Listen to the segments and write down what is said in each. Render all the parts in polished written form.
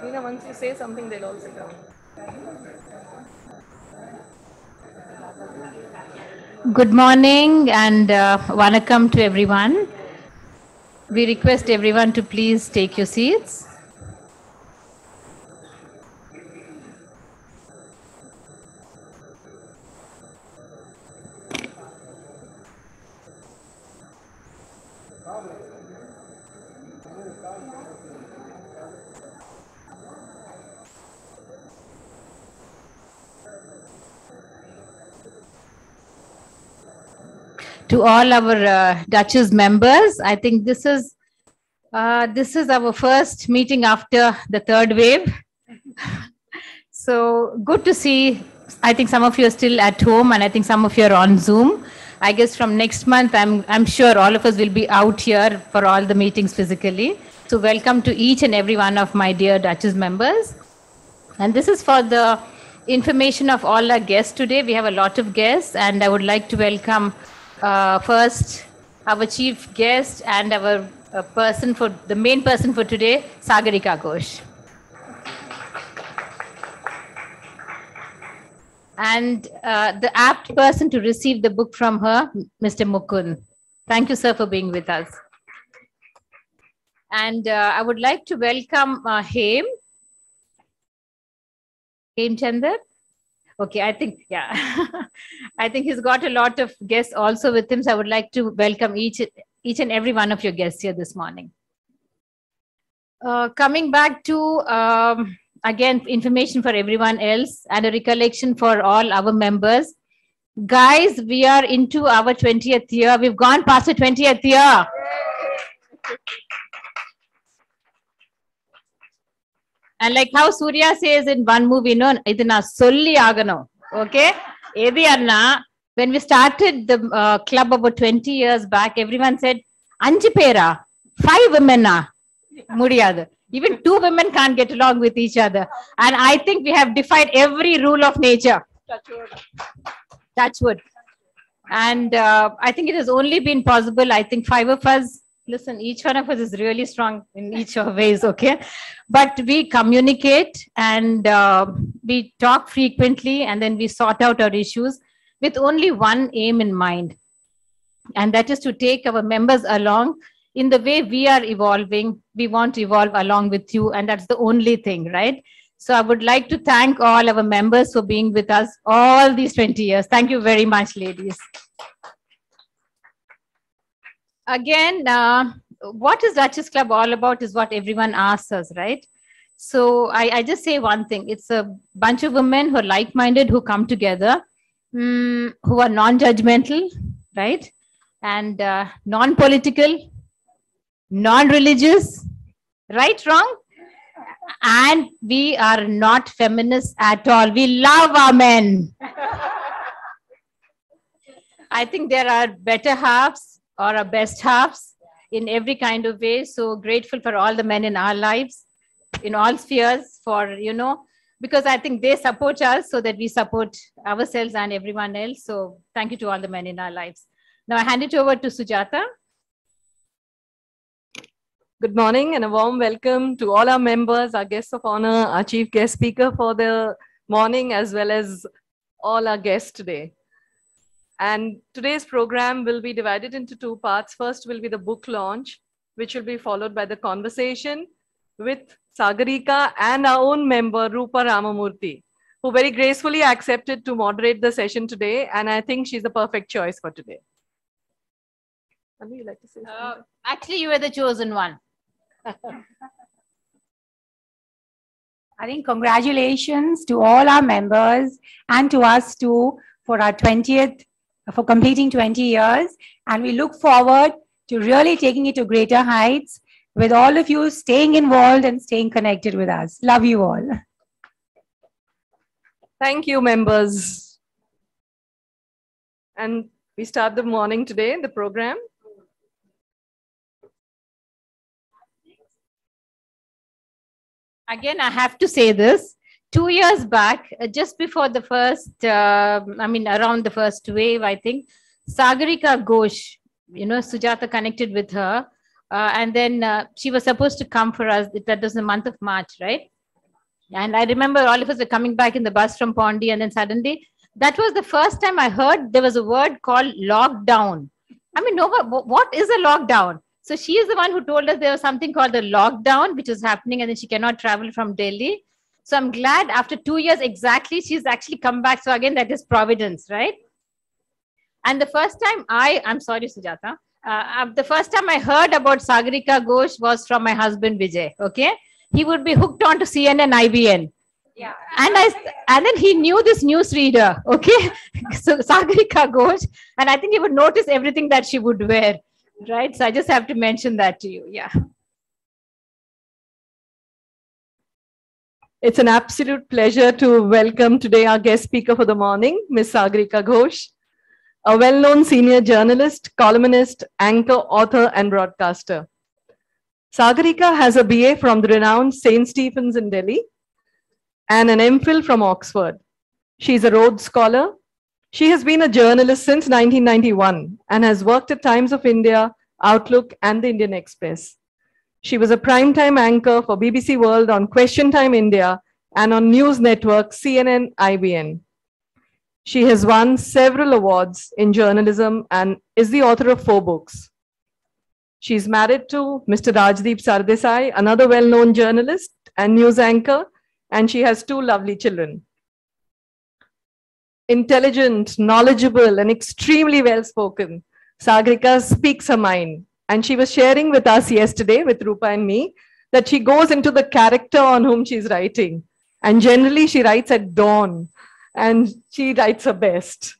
Nina, once you say something, they'll also come. Good morning and welcome to everyone. We request everyone to please take your seats. To all our Duchess members, I think this is our first meeting after the third wave. So good to see. I think some of you are still at home, and I think some of you are on Zoom. I guess from next month, I'm sure all of us will be out here for all the meetings physically. So welcome to each and every one of my dear Duchess members. And this is for the information of all our guests today. We have a lot of guests, and I would like to welcome first our chief guest and our the main person for today, Sagarika Ghose. And the apt person to receive the book from her, Mr. Mukun. Thank you, sir, for being with us. And I would like to welcome Hem Chandar. Okay, I think, yeah. I think he's got a lot of guests also with him. So I would like to welcome each and every one of your guests here this morning. Coming back to, again, information for everyone else and a recollection for all our members. Guys, we are into our 20th year. We've gone past the 20th year. And like how Surya says in one movie, no, idina solli agano. Okay? When we started the club about 20 years back, everyone said, Anju pera, 5 women na. Mudiyadu. Even 2 women can't get along with each other. And I think we have defied every rule of nature. Touch wood. And I think it has only been possible, I think 5 of us, listen, each one of us is really strong in each of ways, okay? But we communicate and we talk frequently, and then we sort out our issues with only one aim in mind. And that is to take our members along in the way we are evolving. We want to evolve along with you, and that's the only thing, right? So I would like to thank all our members for being with us all these 20 years. Thank you very much, ladies. Again, what is Duchess Club all about is what everyone asks us, right? So I just say one thing. It's a bunch of women who are like-minded, who come together, who are non-judgmental, right? And non-political, non-religious, right, wrong? And we are not feminists at all. We love our men. I think there are better halves or our best halves in every kind of way. So grateful for all the men in our lives, in all spheres, for, you know, because I think they support us so that we support ourselves and everyone else. So thank you to all the men in our lives. Now I hand it over to Sujata. Good morning and a warm welcome to all our members, our guests of honor, our chief guest speaker for the morning, as well as all our guests today. And today's program will be divided into 2 parts. First will be the book launch, which will be followed by the conversation with Sagarika and our own member, Rupa Ramamurthy, who very gracefully accepted to moderate the session today. And I think she's the perfect choice for today. Would you like to say something? Actually, you were the chosen one. I think congratulations to all our members and to us too for our 20th, for completing 20 years. And we look forward to really taking it to greater heights with all of you staying involved and staying connected with us. Love you all. Thank you, members. And we start the morning today, the program. Again, I have to say this. 2 years back, just before the first, around the first wave, I think, Sagarika Ghose, you know, Sujata connected with her. And then she was supposed to come for us. That was the month of March, right? And I remember all of us were coming back in the bus from Pondi, and then suddenly, that was the first time I heard there was a word called lockdown. I mean, no, what is a lockdown? So she is the one who told us there was something called the lockdown, which was happening, and then she cannot travel from Delhi. So I'm glad after 2 years exactly, she's actually come back. So again, that is providence, right? And the first time I'm sorry, Sujata, the first time I heard about Sagarika Ghose was from my husband, Vijay, okay? He would be hooked on to CNN, IBN. Yeah. And then he knew this news reader, okay? So Sagarika Ghose, and I think he would notice everything that she would wear, right? So I just have to mention that to you, yeah. It's an absolute pleasure to welcome today our guest speaker for the morning, Ms. Sagarika Ghose, a well-known senior journalist, columnist, anchor, author, and broadcaster. Sagarika has a BA from the renowned St. Stephen's in Delhi and an MPhil from Oxford. She's a Rhodes Scholar. She has been a journalist since 1991 and has worked at Times of India, Outlook, and the Indian Express. She was a primetime anchor for BBC World on Question Time India and on news network CNN IBN. She has won several awards in journalism and is the author of 4 books. She's married to Mr. Rajdeep Sardesai, another well-known journalist and news anchor, and she has 2 lovely children. Intelligent, knowledgeable, and extremely well-spoken, Sagarika speaks her mind. And she was sharing with us yesterday, with Rupa and me, that she goes into the character on whom she's writing. And generally, she writes at dawn, and she writes her best.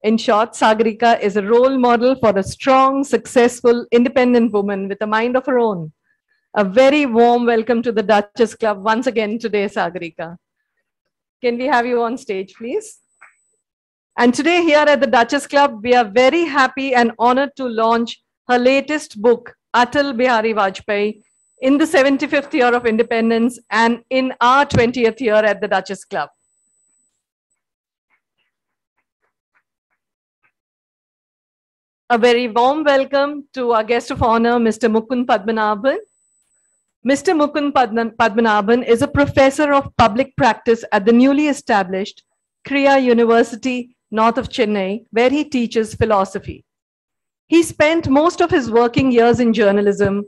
In short, Sagarika is a role model for a strong, successful, independent woman with a mind of her own. A very warm welcome to the Duchess Club once again today, Sagarika. Can we have you on stage, please? And today here at the Duchess Club, we are very happy and honored to launch her latest book, Atal Bihari Vajpayee, in the 75th year of independence and in our 20th year at the Duchess Club. A very warm welcome to our guest of honor, Mr. Mukun Padmanabhan. Mr. Mukun Padmanabhan is a professor of public practice at the newly established Kriya University, north of Chennai, where he teaches philosophy. He spent most of his working years in journalism,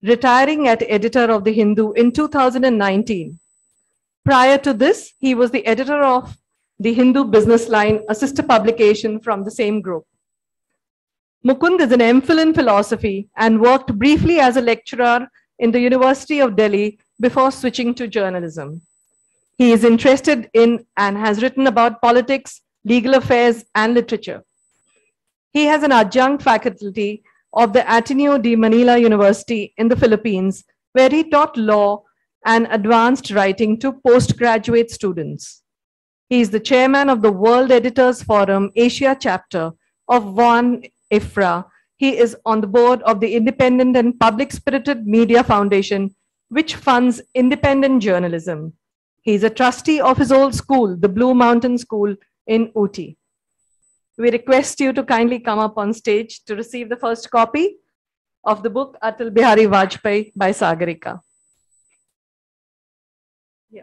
retiring as editor of The Hindu in 2019. Prior to this, he was the editor of The Hindu Business Line, a sister publication from the same group. Mukund is an MPhil in philosophy and worked briefly as a lecturer in the University of Delhi before switching to journalism. He is interested in and has written about politics, legal affairs, and literature. He has an adjunct faculty of the Ateneo de Manila University in the Philippines, where he taught law and advanced writing to postgraduate students. He is the chairman of the World Editors Forum Asia chapter of One IFRA. He is on the board of the Independent and Public-Spirited Media Foundation, which funds independent journalism. He is a trustee of his old school, the Blue Mountain School in Ooty. We request you to kindly come up on stage to receive the first copy of the book Atal Bihari Vajpayee by Sagarika. Yeah.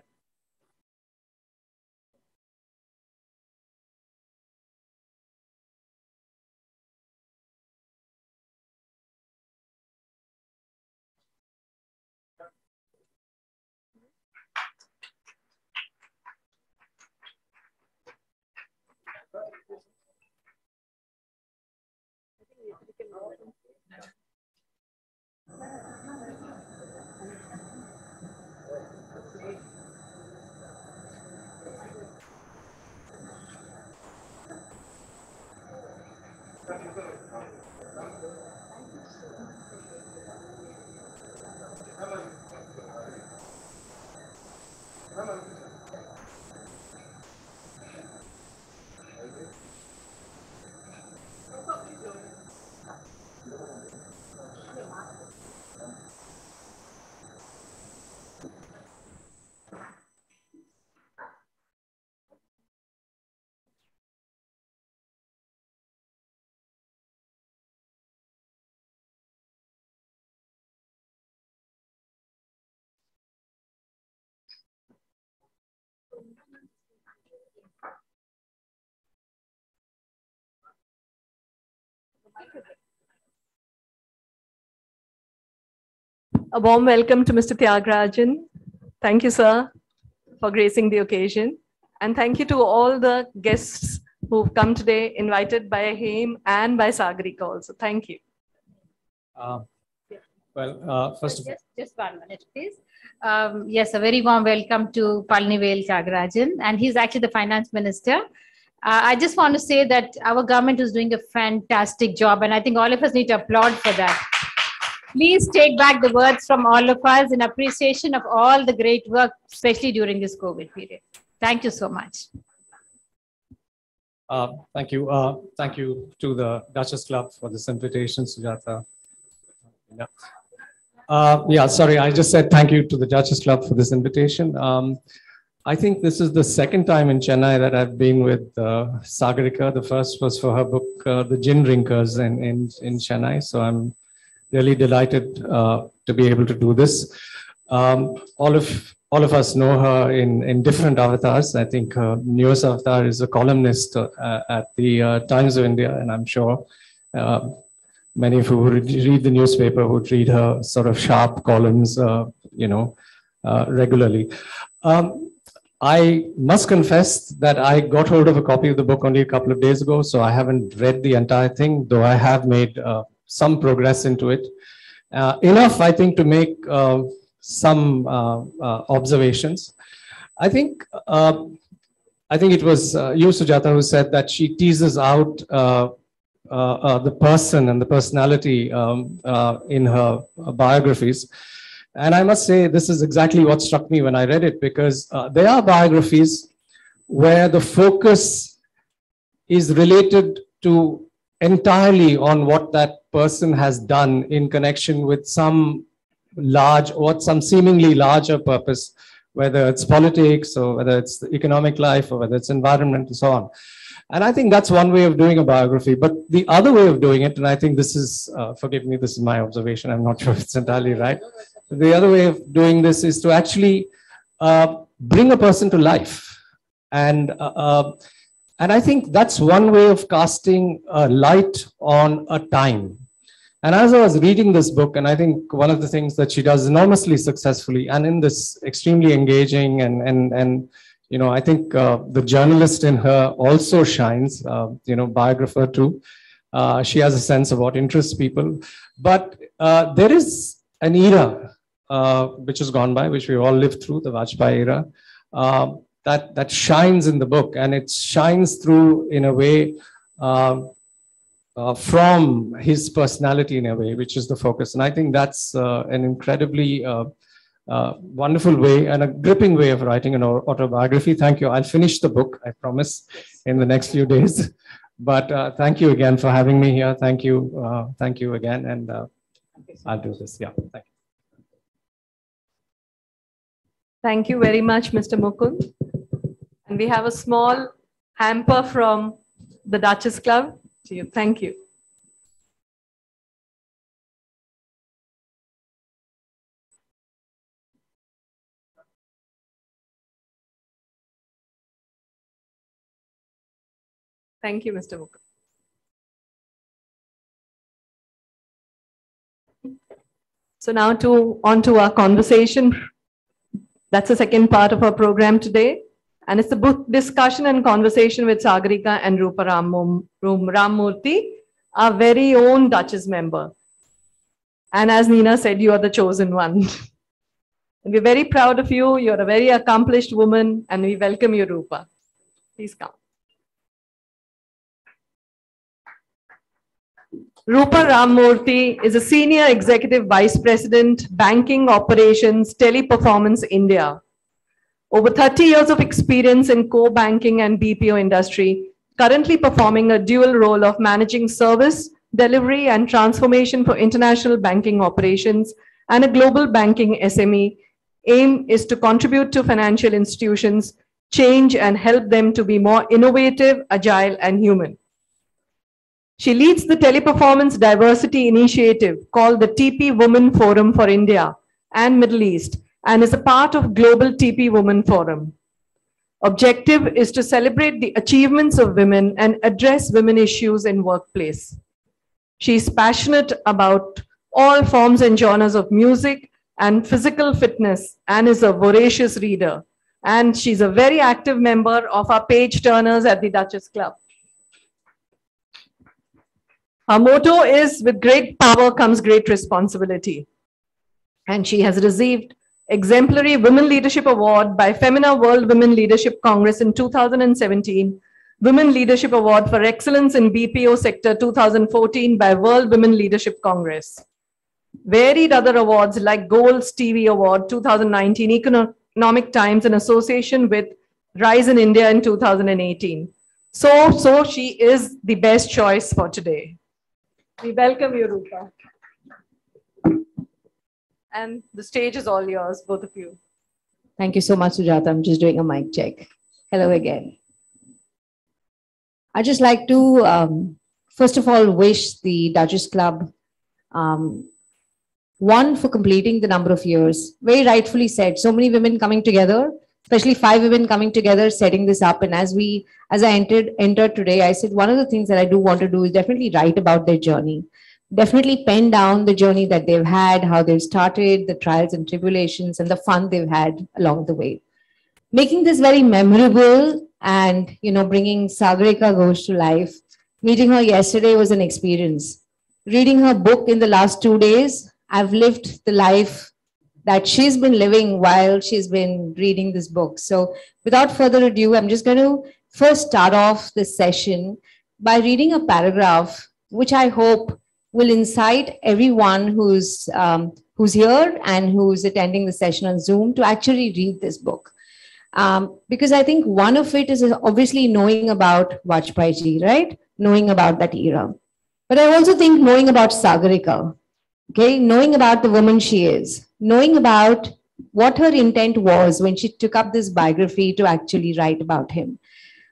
A warm welcome to Mr. Tyagarajan. Thank you, sir, for gracing the occasion. And thank you to all the guests who've come today, invited by Haim and by Sagarika also. Thank you. First of all, just 1 minute, please. Yes, a very warm welcome to Palnivel Tyagarajan, and he's actually the finance minister. I just want to say that our government is doing a fantastic job, and I think all of us need to applaud for that. Please take back the words from all of us in appreciation of all the great work, especially during this COVID period. Thank you so much. Thank you. Thank you to the Duchess Club for this invitation, Sujata. Sorry, I just said thank you to the Duchess Club for this invitation. I think this is the second time in Chennai that I've been with Sagarika. The first was for her book, The Gin Drinkers in Chennai. So I'm really delighted to be able to do this. All of us know her in different avatars. I think her newest avatar is a columnist at the Times of India, and I'm sure many of you who read the newspaper would read her sort of sharp columns, regularly. I must confess that I got hold of a copy of the book only a couple of days ago, so I haven't read the entire thing, though I have made some progress into it. Enough, I think, to make some observations. I think it was you, Sujata, who said that she teases out the person and the personality in her biographies. And I must say, this is exactly what struck me when I read it, because there are biographies where the focus is related to entirely on what that person has done in connection with some large or some seemingly larger purpose, whether it's politics or whether it's the economic life or whether it's environment and so on. And I think that's one way of doing a biography. But the other way of doing it, and I think this is, forgive me, this is my observation, I'm not sure if it's entirely right. The other way of doing this is to actually bring a person to life. And I think that's one way of casting a light on a time. And as I was reading this book, and I think one of the things that she does enormously successfully and in this extremely engaging and I think the journalist in her also shines, biographer too. She has a sense of what interests people. But there is an era which has gone by, which we all lived through, the Vajpayee era, that shines in the book, and it shines through in a way from his personality in a way, which is the focus. And I think that's an incredibly wonderful way and a gripping way of writing an autobiography. Thank you. I'll finish the book, I promise, in the next few days. But thank you again for having me here. Thank you. Thank you again. And I'll do this. Yeah. Thank you. Thank you very much, Mr. Mukun. And we have a small hamper from the Duchess Club to you. Thank you. Thank you, Mr. Mukun. So now on to our conversation. That's the second part of our program today. And it's a book discussion and conversation with Sagarika and Rupa Rammurthy, our very own Duchess member. And as Nina said, you are the chosen one. We're very proud of you. You're a very accomplished woman, and we welcome you, Rupa. Please come. Rupa Rammurthy is a Senior Executive Vice President, Banking Operations, Teleperformance India. Over 30 years of experience in core banking and BPO industry, currently performing a dual role of managing service, delivery and transformation for international banking operations and a global banking SME. Aim is to contribute to financial institutions, change and help them to be more innovative, agile and human. She leads the Teleperformance Diversity Initiative called the TP Women Forum for India and Middle East and is a part of Global TP Women Forum. Objective is to celebrate the achievements of women and address women issues in workplace. She's passionate about all forms and genres of music and physical fitness and is a voracious reader. And she's a very active member of our page turners at the Duchess Club. Her motto is, with great power comes great responsibility. And she has received Exemplary Women Leadership Award by Femina World Women Leadership Congress in 2017, Women Leadership Award for Excellence in BPO Sector 2014 by World Women Leadership Congress. Varied other awards like Gold Stevie Award 2019, Economic Times in association with Rise in India in 2018. So she is the best choice for today. We welcome you, Rupa. And the stage is all yours, both of you. Thank you so much, Sujata. I'm just doing a mic check. Hello again. I'd just like to, first of all, wish the Duchess Club, one, for completing the number of years. Very rightfully said, so many women coming together, especially 5 women coming together, setting this up. And as I entered today, I said, one of the things that I do want to do is definitely write about their journey. Definitely pen down the journey that they've had, how they've started, the trials and tribulations, and the fun they've had along the way. Making this very memorable and, bringing Sagarika Ghose to life. Meeting her yesterday was an experience. Reading her book in the last 2 days, I've lived the life that she's been living while she's been reading this book. So without further ado, I'm just going to first start off this session by reading a paragraph, which I hope will incite everyone who's here and who's attending the session on Zoom to actually read this book. Because I think one of it is obviously knowing about Vajpayee ji, right? Knowing about that era. But I also think knowing about Sagarika, okay? Knowing about the woman she is, knowing about what her intent was when she took up this biography to actually write about him.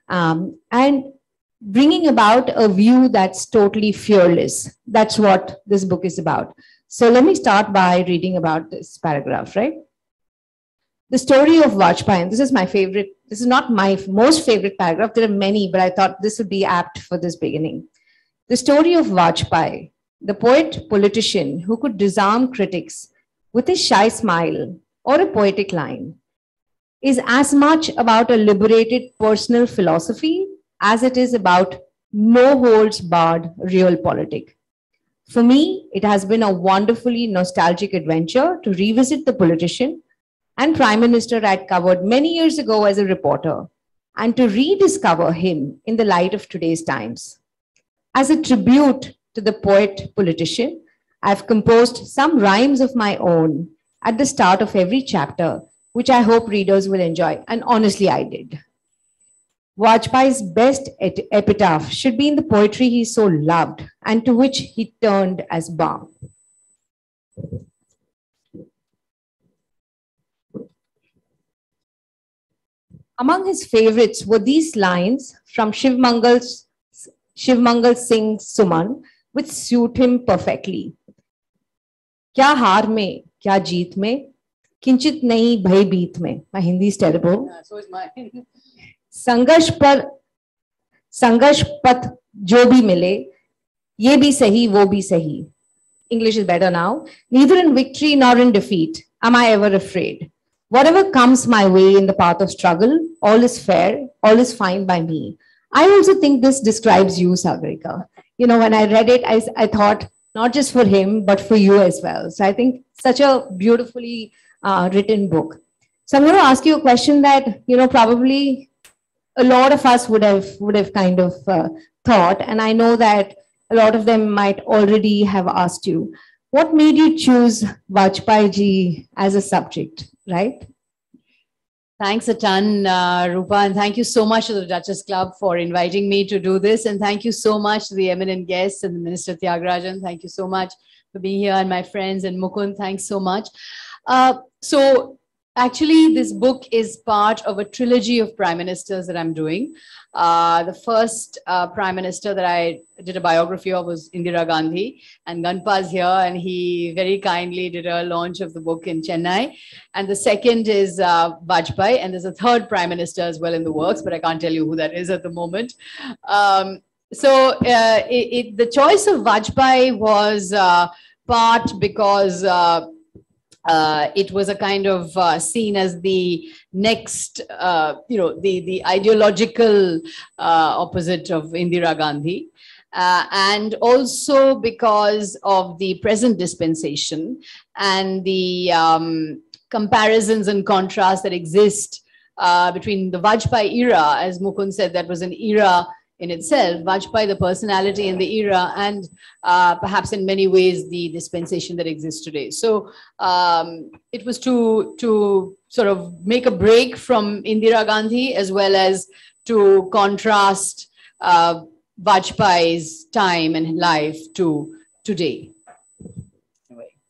And bringing about a view that's totally fearless. That's what this book is about. So let me start by reading about this paragraph, right? The story of Vajpayee, and this is my favorite, this is not my most favorite paragraph, there are many, but I thought this would be apt for this beginning. The story of Vajpayee, the poet politician who could disarm critics with a shy smile or a poetic line, is as much about a liberated personal philosophy as it is about no holds barred realpolitik. For me, it has been a wonderfully nostalgic adventure to revisit the politician and Prime Minister I'd covered many years ago as a reporter and to rediscover him in the light of today's times. As a tribute to the poet politician, I've composed some rhymes of my own at the start of every chapter, which I hope readers will enjoy. And honestly, I did. Vajpayee's best epitaph should be in the poetry he so loved and to which he turned as balm. Among his favorites were these lines from Shiv Mangal Singh's Suman, which suit him perfectly. Kya haar mein, kya jeet mein, kinchit nahi bhai beet mein. My Hindi is terrible. Yeah, so is mine. संघर्ष पथ जो भी मिले ये भी सही वो भी सही. English is better now. Neither in victory nor in defeat am I ever afraid. Whatever comes my way in the path of struggle, all is fair, all is fine by me. I also think this describes you, Sagarika. When I read it, I thought not just for him, but for you as well. So I think such a beautifully written book. So I'm going to ask you a question that, probably a lot of us would have kind of thought, and I know that a lot of them might already have asked you, what made you choose Vajpayee ji as a subject, right? Thanks a ton, Rupa, and thank you so much to the Duchess Club for inviting me to do this, and thank you so much to the eminent guests and the Minister Tyagarajan. Thank you so much for being here, and my friends, and Mukun, thanks so much. Actually, this book is part of a trilogy of prime ministers that I'm doing. The first prime minister that I did a biography of was Indira Gandhi, and Ganpa's here, and he very kindly did a launch of the book in Chennai. And the second is Vajpayee, and there's a third prime minister as well in the works, but I can't tell you who that is at the moment. So the choice of Vajpayee was part because it was a kind of seen as the next, the ideological opposite of Indira Gandhi. And also because of the present dispensation and the comparisons and contrasts that exist between the Vajpayee era, as Mukun said, that was an era in itself, Vajpayee, the personality in the era, and perhaps in many ways the dispensation that exists today. So it was to sort of make a break from Indira Gandhi, as well as to contrast Vajpayee's time and life to today.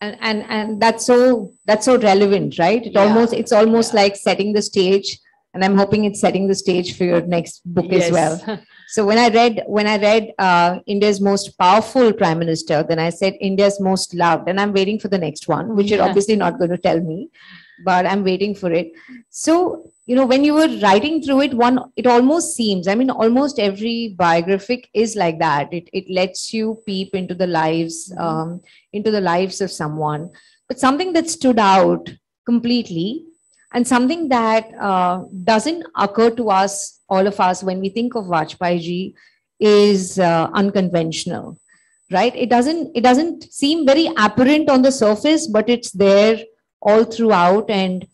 And that's so relevant, right? It's almost like setting the stage, and I'm hoping it's setting the stage for your next book as well. So when I read India's most powerful prime minister, then I said India's most loved, and I'm waiting for the next one, which you're obviously not going to tell me, but I'm waiting for it. So, when you were writing through it, it almost seems, almost every biographic is like that. It lets you peep into the lives, of someone. But something that stood out completely, and something that doesn't occur to us, all of us, when we think of Vajpayee ji, is unconventional, right? It doesn't seem very apparent on the surface, but it's there all throughout. And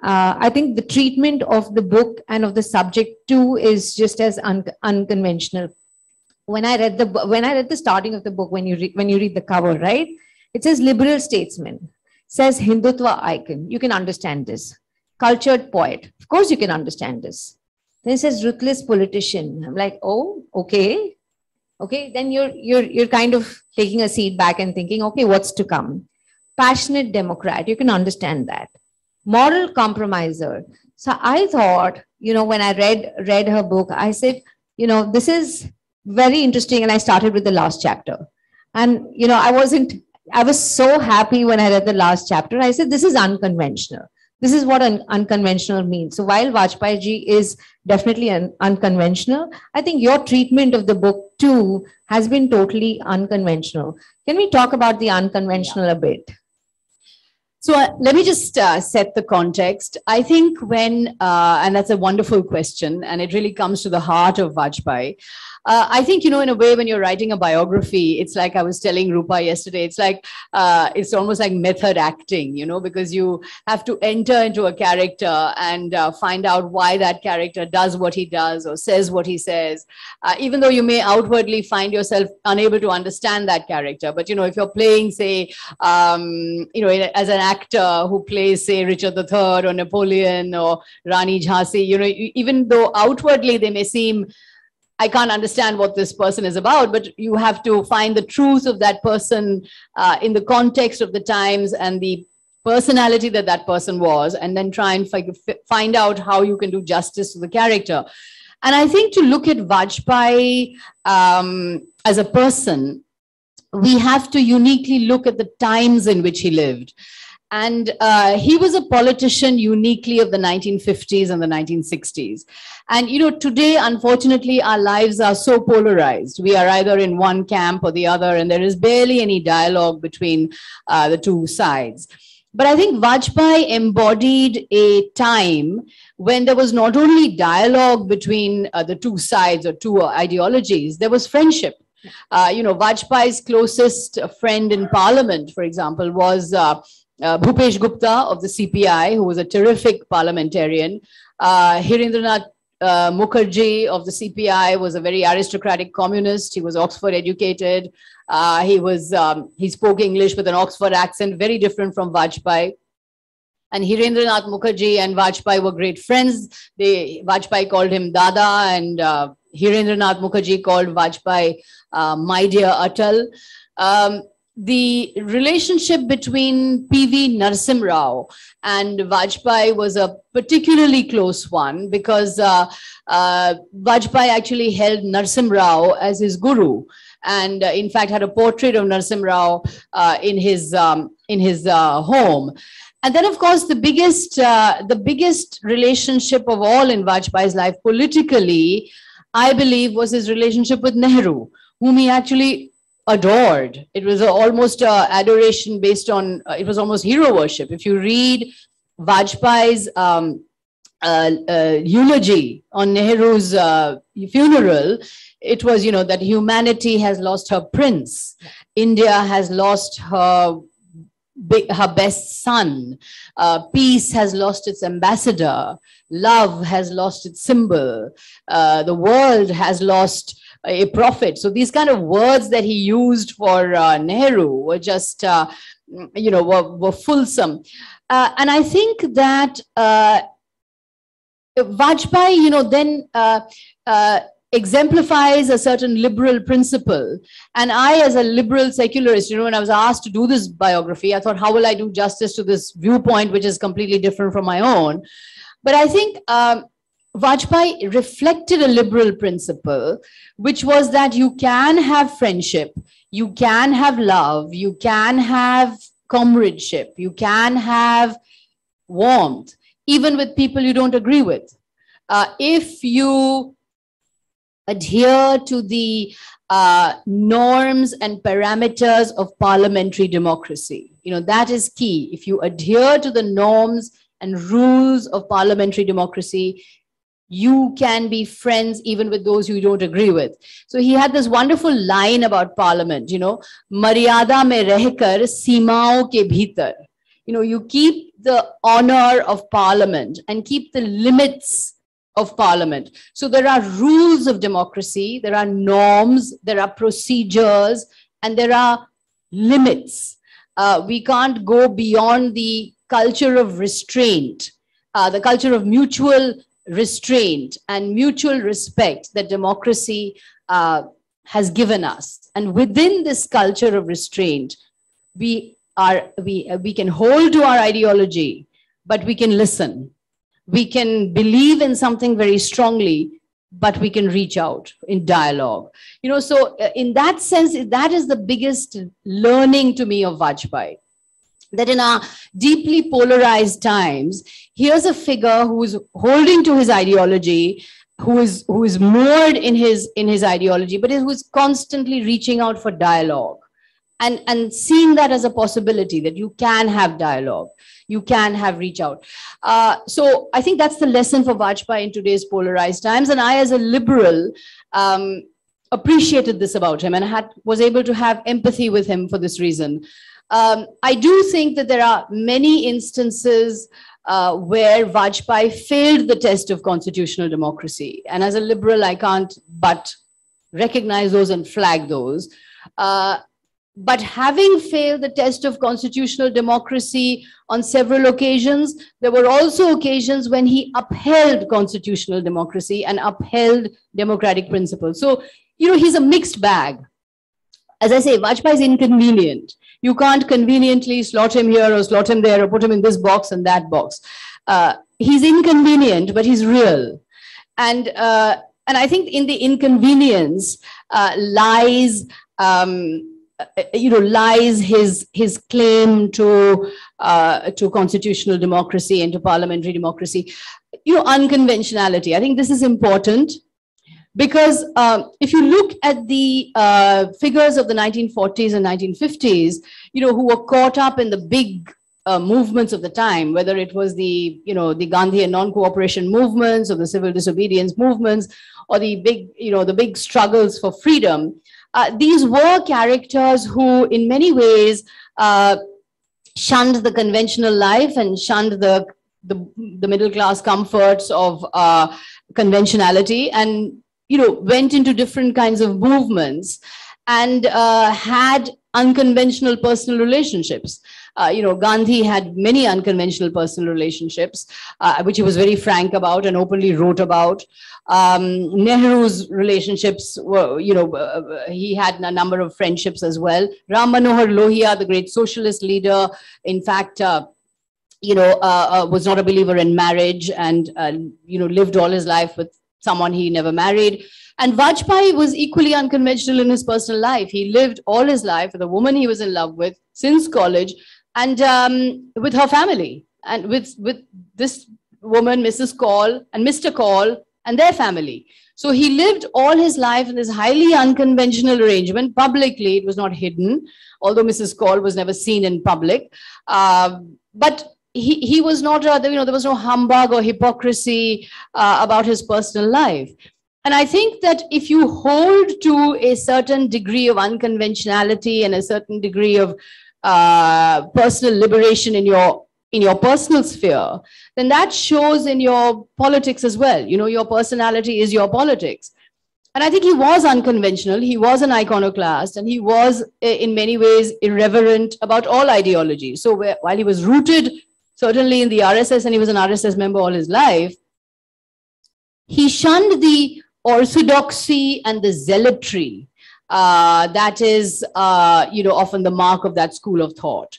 I think the treatment of the book and of the subject too is just as unconventional. When I read the starting of the book, when you read the cover, right, it says liberal statesman, says Hindutva icon. You can understand this. Cultured poet. Of course, you can understand this. Then it says ruthless politician. I'm like, oh, okay. Then you're kind of taking a seat back and thinking, okay, what's to come? Passionate Democrat. You can understand that. Moral compromiser. So I thought, when I read her book, I said, this is very interesting. And I started with the last chapter. And, I was so happy when I read the last chapter. I said, this is unconventional. This is what unconventional means. So while Vajpayee ji is definitely unconventional, I think your treatment of the book too has been totally unconventional. Can we talk about the unconventional a bit? So let me just set the context. I think when, and that's a wonderful question, and it really comes to the heart of Vajpayee. I think, in a way, when you're writing a biography, it's like I was telling Rupa yesterday, it's like, it's almost like method acting, because you have to enter into a character and find out why that character does what he does or says what he says, even though you may outwardly find yourself unable to understand that character. But, if you're playing, say, as an actor who plays, say, Richard III or Napoleon or Rani Jhansi, even though outwardly they may seem, I can't understand what this person is about, but you have to find the truth of that person in the context of the times and the personality that person was, and then try and find out how you can do justice to the character. And I think to look at Vajpayee as a person, we have to uniquely look at the times in which he lived. And he was a politician uniquely of the 1950s and the 1960s. And, today, unfortunately, our lives are so polarized. We are either in one camp or the other, and there is barely any dialogue between the two sides. But I think Vajpayee embodied a time when there was not only dialogue between the two sides or two ideologies, there was friendship. Vajpayee's closest friend in parliament, for example, was Bhupesh Gupta of the CPI, who was a terrific parliamentarian. Hirendranath Mukherjee of the CPI was a very aristocratic communist. He was Oxford educated. He spoke English with an Oxford accent, very different from Vajpayee. And Hirendranath Mukherjee and Vajpayee were great friends. Vajpayee called him Dada, and Hirendranath Mukherjee called Vajpayee my dear Atal. The relationship between P.V. Narasimha Rao and Vajpayee was a particularly close one, because Vajpayee actually held Narasimha Rao as his guru, and in fact had a portrait of Narasimha Rao in his home. And then, of course, the biggest relationship of all in Vajpayee's life politically I believe, was his relationship with Nehru, whom he actually adored. It was almost adoration based on, it was almost hero worship. If you read Vajpayee's eulogy on Nehru's funeral, it was, that humanity has lost her prince. India has lost her best son. Peace has lost its ambassador. Love has lost its symbol. The world has lost a prophet. So these kind of words that he used for Nehru were just, were fulsome. And I think that Vajpayee, then exemplifies a certain liberal principle. And I, as a liberal secularist, when I was asked to do this biography, I thought, how will I do justice to this viewpoint, which is completely different from my own? But I think Vajpayee reflected a liberal principle, which was that you can have friendship, you can have love, you can have comradeship, you can have warmth, even with people you don't agree with. If you adhere to the norms and parameters of parliamentary democracy, that is key. If you adhere to the norms and rules of parliamentary democracy, you can be friends even with those you don't agree with. So he had this wonderful line about parliament, Maryada mein rehkar seemao ke bhitar. You keep the honor of parliament and keep the limits of parliament. So there are rules of democracy, there are norms, there are procedures, and there are limits. We can't go beyond the culture of restraint, the culture of mutual restraint and mutual respect that democracy has given us. And within this culture of restraint, we can hold to our ideology, but we can listen. We can believe in something very strongly, but we can reach out in dialogue. So in that sense, that is the biggest learning to me of Vajpayee. That in our deeply polarized times, here's a figure who is holding to his ideology, who is moored in his ideology, but who is constantly reaching out for dialogue. And seeing that as a possibility, that you can have dialogue, you can have reach out. So I think that's the lesson for Vajpayee in today's polarized times. And I, as a liberal, appreciated this about him and was able to have empathy with him for this reason. I do think that there are many instances where Vajpayee failed the test of constitutional democracy. And as a liberal, I can't but recognize those and flag those. But having failed the test of constitutional democracy on several occasions, there were also occasions when he upheld constitutional democracy and upheld democratic principles. So, he's a mixed bag. As I say, Vajpayee is inconvenient. You can't conveniently slot him here or slot him there or put him in this box and that box. He's inconvenient, but he's real. And I think in the inconvenience lies his claim to constitutional democracy and to parliamentary democracy. Unconventionality. I think this is important because if you look at the figures of the 1940s and 1950s, who were caught up in the big movements of the time, whether it was the Gandhi and non-cooperation movements or the civil disobedience movements or the big struggles for freedom. These were characters who, in many ways, shunned the conventional life and shunned the middle-class comforts of conventionality, and went into different kinds of movements and had unconventional personal relationships. Gandhi had many unconventional personal relationships, which he was very frank about and openly wrote about. Nehru's relationships were, he had a number of friendships as well. Ram Manohar Lohia, the great socialist leader, in fact, was not a believer in marriage and, lived all his life with someone he never married. And Vajpayee was equally unconventional in his personal life. He lived all his life with a woman he was in love with since college and with her family. And with this woman, Mrs. Kaul and Mr. Kaul, and their family. So he lived all his life in this highly unconventional arrangement. Publicly, it was not hidden, although Mrs. Kaul was never seen in public. But he was not, there was no humbug or hypocrisy about his personal life. And I think that if you hold to a certain degree of unconventionality and a certain degree of personal liberation in your personal sphere, then that shows in your politics as well. Your personality is your politics. And I think he was unconventional. He was an iconoclast, and he was in many ways irreverent about all ideologies. So while he was rooted certainly in the RSS, and he was an RSS member all his life, he shunned the orthodoxy and the zealotry that is, often the mark of that school of thought.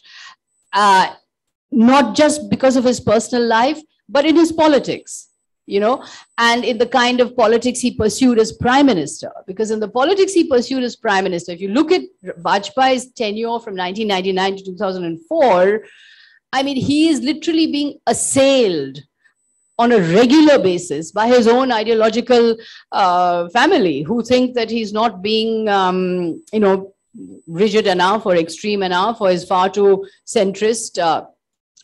Not just because of his personal life, but in his politics, and in the kind of politics he pursued as prime minister. Because in the politics he pursued as prime minister, if you look at Vajpayee's tenure from 1999 to 2004, I mean, he is literally being assailed on a regular basis by his own ideological family, who think that he's not being, rigid enough or extreme enough, or is far too centrist.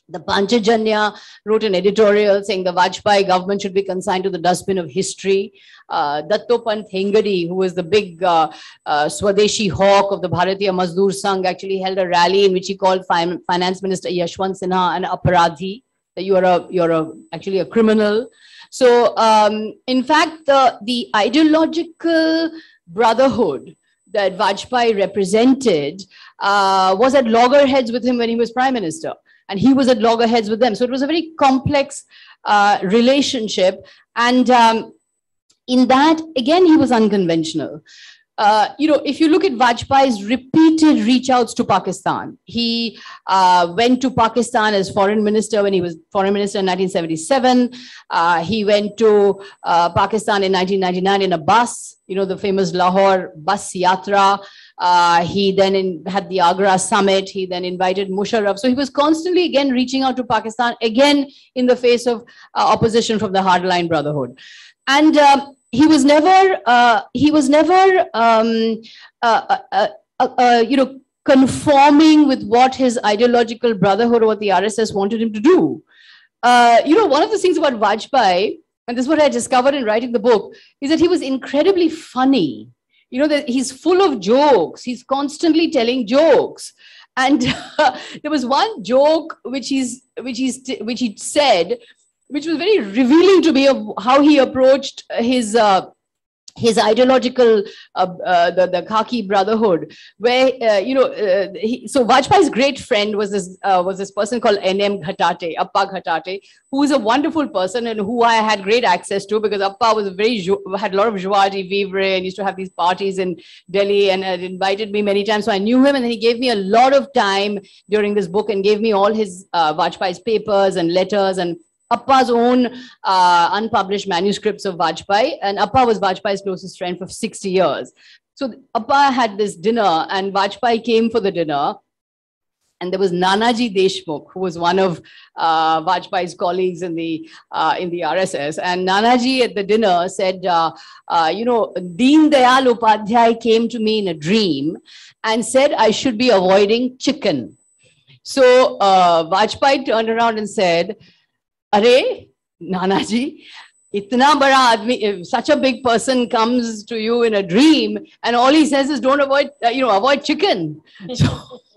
The Panchajanya wrote an editorial saying the Vajpayee government should be consigned to the dustbin of history. Dattopant Hengadi, who was the big Swadeshi hawk of the Bharatiya Mazdoor Sangh, actually held a rally in which he called Finance Minister Yashwant Sinha an aparadhi, that you're actually a criminal. So, in fact, the ideological brotherhood that Vajpayee represented was at loggerheads with him when he was prime minister, and he was at loggerheads with them. So it was a very complex relationship, and in that, again, he was unconventional. If you look at Vajpayee's repeated reach outs to Pakistan, he went to Pakistan as foreign minister when he was foreign minister in 1977. He went to Pakistan in 1999 in a bus, the famous Lahore bus yatra. He then had the Agra summit. He then invited Musharraf. So he was constantly, again, reaching out to Pakistan, again, in the face of opposition from the hardline brotherhood. And he was never conforming with what his ideological brotherhood or what the RSS wanted him to do. One of the things about Vajpayee, and this is what I discovered in writing the book, is that he was incredibly funny. That he's full of jokes. He's constantly telling jokes. And there was one joke which he said, which was very revealing to me of how he approached his ideological, the Khaki Brotherhood, where, so Vajpayee's great friend was this person called N.M. Ghatate, Appa Ghatate, who was a wonderful person and who I had great access to, because Appa was had a lot of joie de vivre and used to have these parties in Delhi, and had invited me many times. So I knew him, and then he gave me a lot of time during this book and gave me all his Vajpayee's papers and letters and Appa's own unpublished manuscripts of Vajpayee, and Appa was Vajpayee's closest friend for 60 years. So Appa had this dinner, and Vajpayee came for the dinner, and there was Nanaji Deshmukh, who was one of Vajpayee's colleagues in the RSS. And Nanaji at the dinner said, Deen Dayal Upadhyay came to me in a dream and said I should be avoiding chicken. So Vajpayee turned around and said, Arey, Nanaji, itna bada admi, such a big person comes to you in a dream, and all he says is don't avoid, avoid chicken. So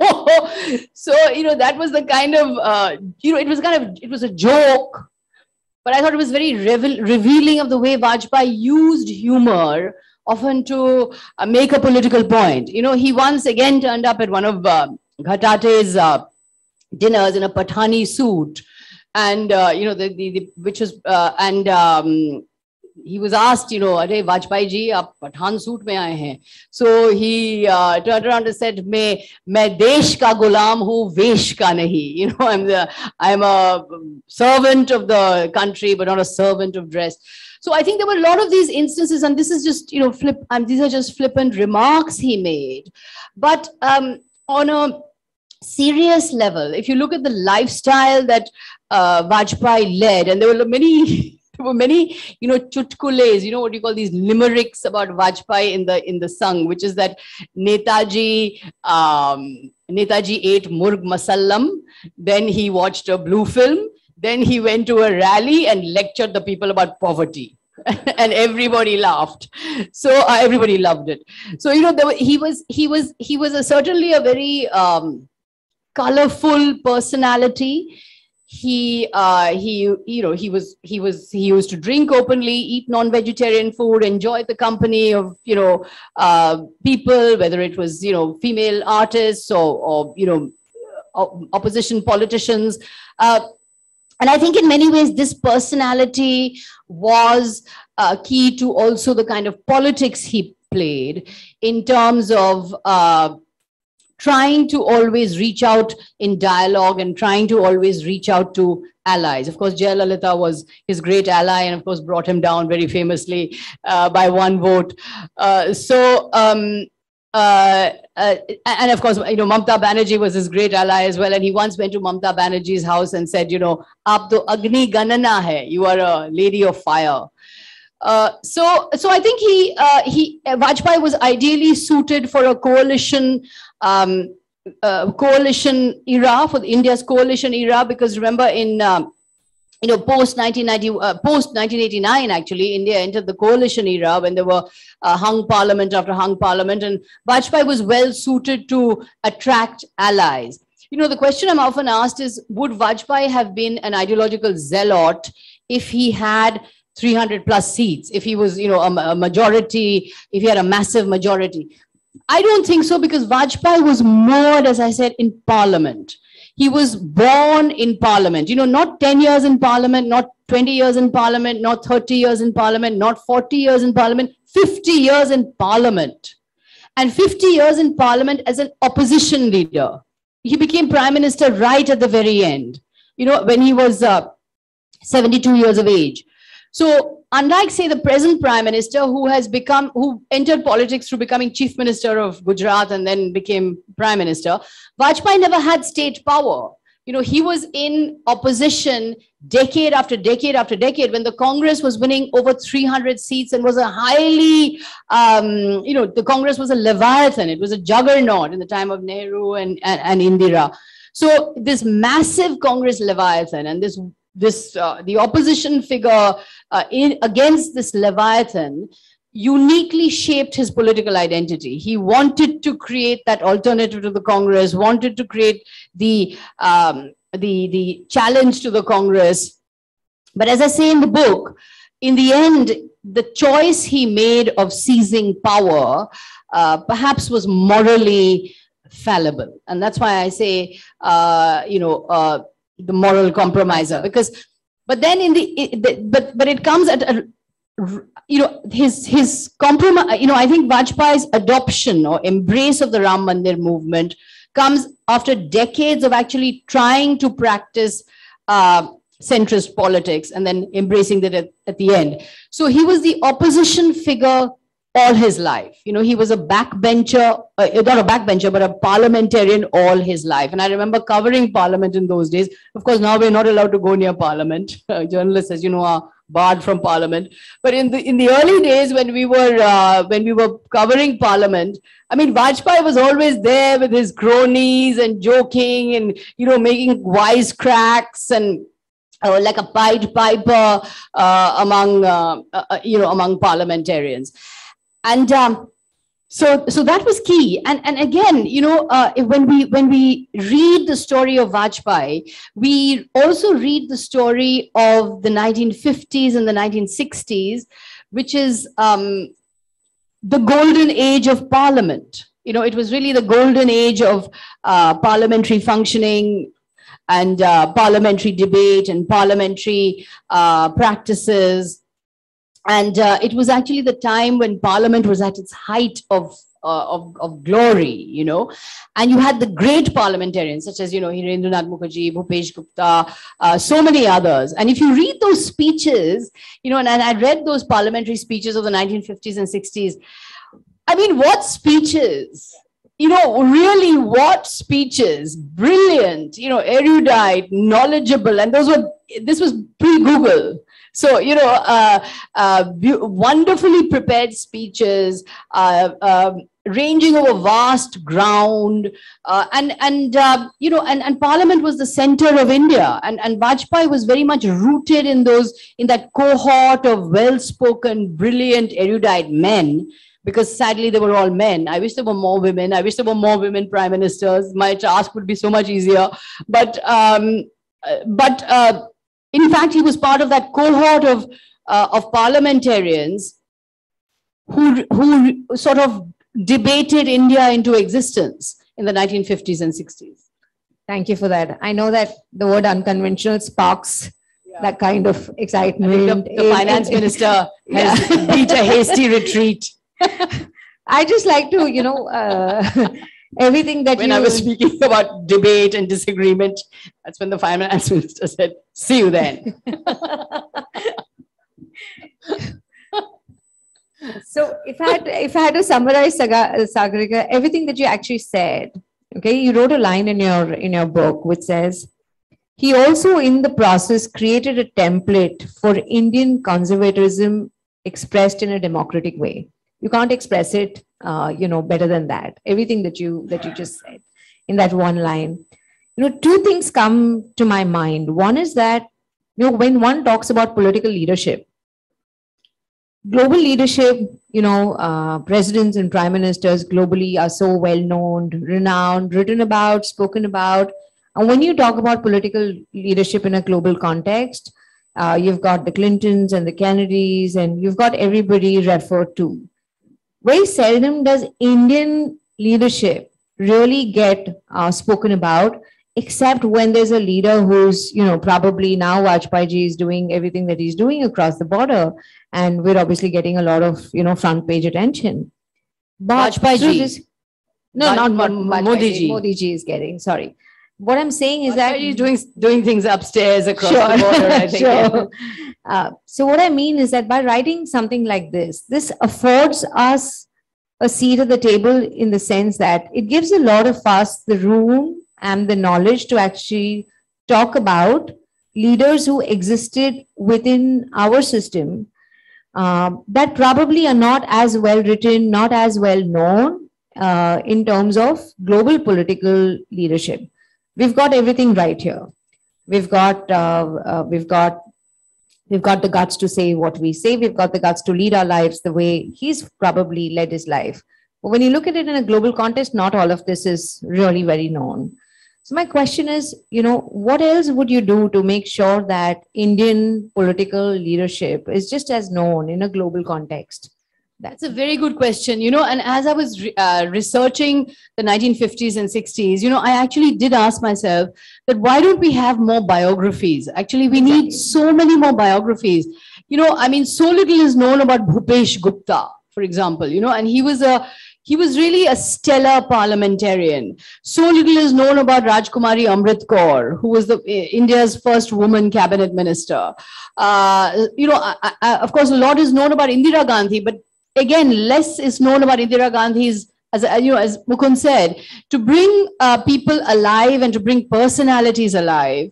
that was the kind of, it was a joke, but I thought it was very revealing of the way Vajpayee used humor often to make a political point. He once again turned up at one of Ghatate's dinners in a Pathani suit. And, which was, he was asked, Arey Vajpayee ji, aap Pathan suit mein aaye hain. So he turned around and said, main desh ka gulam hu, vesh ka nahi. I'm a servant of the country, but not a servant of dress. So I think there were a lot of these instances, and this is just, these are just flippant remarks he made. But on a serious level, if you look at the lifestyle that Vajpayee led, and there were many, chutkules, what do you call these limericks about Vajpayee in the sung, which is that Netaji ate murg masallam, then he watched a blue film, then he went to a rally and lectured the people about poverty. And everybody laughed. So everybody loved it. So, he was certainly a very colorful personality. He used to drink openly, eat non-vegetarian food, enjoy the company of, people, whether it was, female artists or opposition politicians. And I think in many ways, this personality was key to also the kind of politics he played in terms of trying to always reach out in dialogue and trying to always reach out to allies. Of course, Jayalalitha was his great ally and of course brought him down very famously by one vote. And of course, Mamta Banerjee was his great ally as well. And he once went to Mamta Banerjee's house and said, "Aap to Agni Ganana hai, you are a lady of fire." So I think Vajpayee was ideally suited for a coalition era, for India's coalition era, because remember in post 1989, actually, India entered the coalition era when there were hung parliament after hung parliament, and Vajpayee was well suited to attract allies. The question I'm often asked is, would Vajpayee have been an ideological zealot if he had 300 plus seats, if he was, a majority, if he had a massive majority? I don't think so, because Vajpayee was moored, as I said, in parliament. He was born in parliament, not 10 years in parliament, not 20 years in parliament, not 30 years in parliament, not 40 years in parliament, 50 years in parliament. And 50 years in parliament as an opposition leader. He became prime minister right at the very end, when he was 72 years of age. So unlike, say, the present prime minister who entered politics through becoming chief minister of Gujarat and then became prime minister, Vajpayee never had state power. He was in opposition decade after decade after decade when the Congress was winning over 300 seats and was a highly, the Congress was a leviathan. It was a juggernaut in the time of Nehru and Indira. So this massive Congress leviathan and the opposition figure against this leviathan uniquely shaped his political identity. He wanted to create that alternative to the Congress, wanted to create the challenge to the Congress. But as I say in the book, in the end, the choice he made of seizing power perhaps was morally fallible. And that's why I say, the moral compromiser, but then but it comes at his compromise. I think Vajpayee's adoption or embrace of the Ram Mandir movement comes after decades of actually trying to practice centrist politics and then embracing that at the end. So he was the opposition figure all his life. He was a backbencher, not a backbencher, but a parliamentarian all his life. And I remember covering parliament in those days. Of course, now we're not allowed to go near parliament. Journalists, as you know, are barred from parliament. But in the early days when we were covering parliament, I mean, Vajpayee was always there with his cronies and joking and, making wisecracks and like a Pied Piper among parliamentarians. And so that was key. And again, when we read the story of Vajpayee, we also read the story of the 1950s and the 1960s, which is the golden age of parliament. It was really the golden age of parliamentary functioning and parliamentary debate and parliamentary practices. And it was actually the time when Parliament was at its height of glory, and you had the great parliamentarians such as, Hirendranath Mukherjee, Bhupesh Gupta, so many others. And if you read those speeches, and I read those parliamentary speeches of the 1950s and 60s, I mean, what speeches? really what speeches, brilliant, erudite, knowledgeable, and this was pre-Google. So, wonderfully prepared speeches, ranging over vast ground, and Parliament was the center of India, and Vajpayee was very much rooted in that cohort of well-spoken, brilliant, erudite men, because sadly they were all men. I wish there were more women. I wish there were more women prime ministers. My task would be so much easier. But in fact, he was part of that cohort of parliamentarians who sort of debated India into existence in the 1950s and 60s. Thank you for that. I know that the word unconventional sparks that kind of excitement. The finance minister has beat a hasty retreat. I just like to, everything that when I was speaking about debate and disagreement, that's when the finance minister said, "See you then." So if I had to summarize, Sagarika, everything that you actually said, okay, you wrote a line in your book which says, he also in the process created a template for Indian conservatism expressed in a democratic way. You can't express it, better than that. Everything that you just said in that one line. Two things come to my mind. One is that, when one talks about political leadership, global leadership, presidents and prime ministers globally are so well known, renowned, written about, spoken about. And when you talk about political leadership in a global context, you've got the Clintons and the Kennedys, and you've got everybody referred to. Very seldom does Indian leadership really get spoken about, except when there's a leader who's, probably now Vajpayee ji is doing everything that he's doing across the border. And we're obviously getting a lot of, front page attention. But Vajpayee ji. Not Modi ji. Modi ji is getting, sorry. What I'm saying is that he's doing things upstairs across the border, I think. Sure. So what I mean is that by writing something like this affords us a seat at the table in the sense that it gives a lot of us the room and the knowledge to actually talk about leaders who existed within our system that probably are not as well written, not as well known in terms of global political leadership. We've got everything right here. We've got the guts to say what we say. We've got the guts to lead our lives the way he's probably led his life. But when you look at it in a global context, not all of this is really very known. So my question is, what else would you do to make sure that Indian political leadership is just as known in a global context? That's a very good question, and as I was researching the 1950s and 60s, I actually did ask myself that why don't we have more biographies? Actually, we need so many more biographies. So little is known about Bhupesh Gupta, for example, and he was really a stellar parliamentarian. So little is known about Rajkumari Amrit Kaur, who was India's first woman cabinet minister. Of course, a lot is known about Indira Gandhi, but again, less is known about Indira Gandhi's, as Mukun said, to bring people alive and to bring personalities alive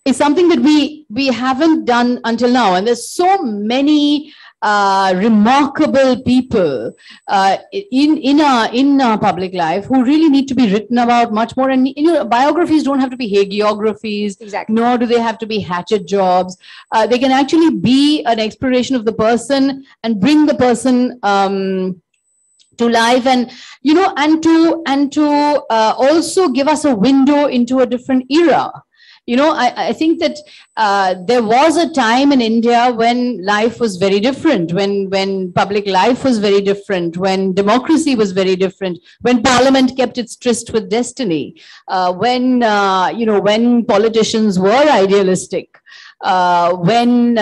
is something that we haven't done until now. And there's so many remarkable people in our public life who really need to be written about much more. And biographies don't have to be hagiographies, exactly. Nor do they have to be hatchet jobs. They can actually be an exploration of the person and bring the person to life, and to also give us a window into a different era. I think that there was a time in India when life was very different, when public life was very different, when democracy was very different, when parliament kept its tryst with destiny, when politicians were idealistic, when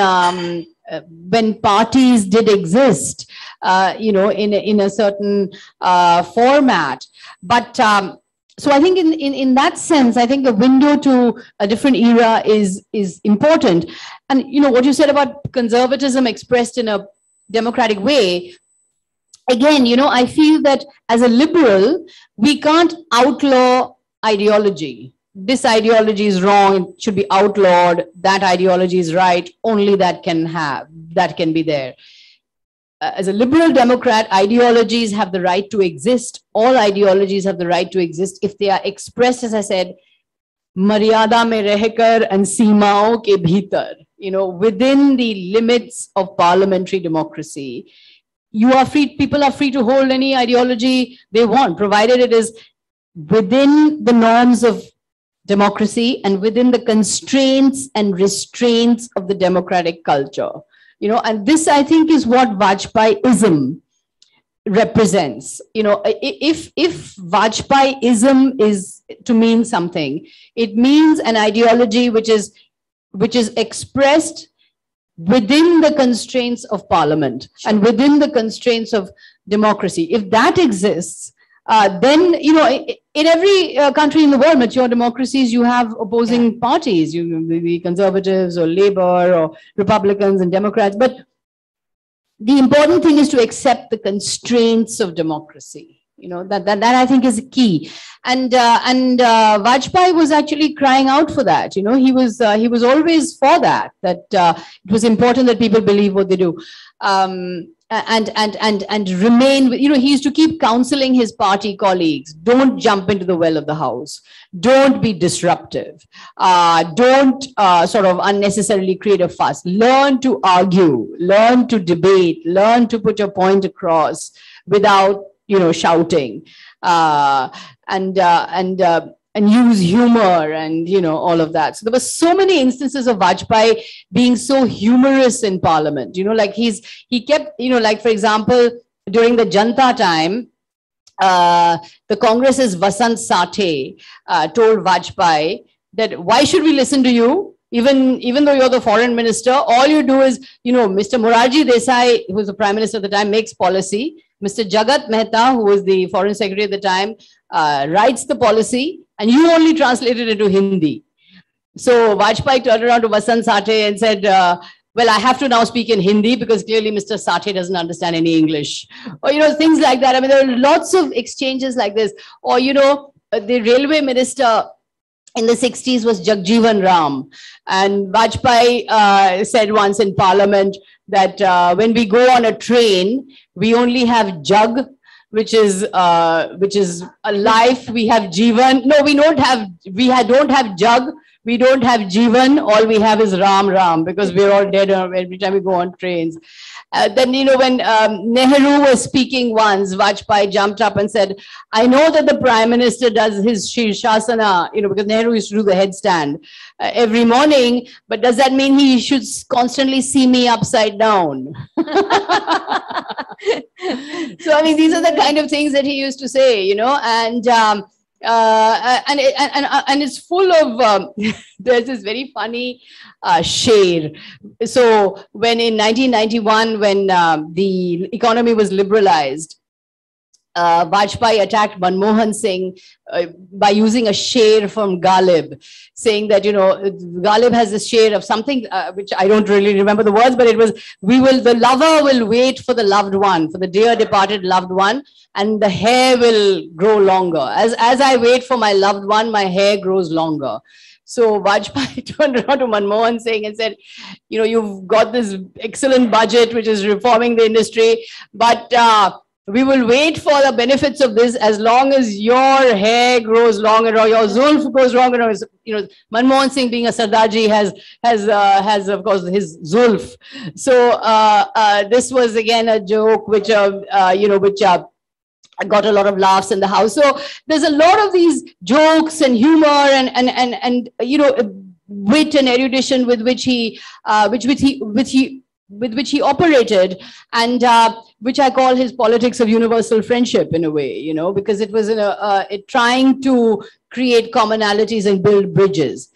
parties did exist, in a certain format. But so I think in that sense, I think a window to a different era is important. And what you said about conservatism expressed in a democratic way, again, I feel that as a liberal, we can't outlaw ideology. This ideology is wrong, it should be outlawed. That ideology is right, only that can be there. As a liberal Democrat, ideologies have the right to exist. All ideologies have the right to exist if they are expressed, as I said, maryada mein rehkar and seemaon ke bhitar, within the limits of parliamentary democracy. People are free to hold any ideology they want, provided it is within the norms of democracy and within the constraints and restraints of the democratic culture. And this, I think, is what Vajpayeeism represents. If Vajpayeeism is to mean something, it means an ideology which is expressed within the constraints of parliament and within the constraints of democracy. If that exists, then, in every country in the world, mature democracies, you have opposing parties, the conservatives or Labour or Republicans and Democrats. But the important thing is to accept the constraints of democracy. That I think is key. And Vajpayee was actually crying out for that. He was always for that it was important that people believe what they do. And remain with, he used to keep counseling his party colleagues. Don't jump into the well of the house. Don't be disruptive. Don't sort of unnecessarily create a fuss. Learn to argue, learn to debate, learn to put your point across without, shouting, and use humor and, all of that. So there were so many instances of Vajpayee being so humorous in parliament, like he kept, like, for example, during the Janta time, the Congress's Vasant Sathe told Vajpayee that, why should we listen to you? Even though you're the foreign minister, all you do is, Mr. Morarji Desai, who was the prime minister at the time, makes policy. Mr. Jagat Mehta, who was the foreign secretary at the time, writes the policy, and you only translate it into Hindi. So Vajpayee turned around to Vasant Sathe and said, well, I have to now speak in Hindi because clearly Mr. Sathe doesn't understand any English. Or, things like that. I mean, there are lots of exchanges like this. Or, the railway minister in the 60s was Jagjeevan Ram. And Vajpayee said once in parliament that when we go on a train, we only have Jug, which is a life. We have Jeevan. No, we don't have Jug. We don't have Jeevan. All we have is Ram, because we're all dead every time we go on trains. Then, when Nehru was speaking once, Vajpayee jumped up and said, I know that the Prime Minister does his Shirshasana, because Nehru used to do the headstand every morning, but does that mean he should constantly see me upside down? So, I mean, these are the kind of things that he used to say, and it's full of, there's this very funny sher. So when in 1991, when the economy was liberalized, Vajpayee attacked Manmohan Singh by using a sher from Ghalib, saying that, Ghalib has this sher of something, which I don't really remember the words, but it was, the lover will wait for the loved one, for the dear departed loved one, and the hair will grow longer. As I wait for my loved one, my hair grows longer. So Vajpayee turned around to Manmohan Singh and said, you've got this excellent budget, which is reforming the industry, but we will wait for the benefits of this as long as your hair grows longer or your zulf grows longer. Manmohan Singh, being a Sardarji, has of course his zulf. So this was again a joke which got a lot of laughs in the house. So there's a lot of these jokes and humor and wit and erudition with which he operated, and which I call his politics of universal friendship in a way, because it was trying to create commonalities and build bridges.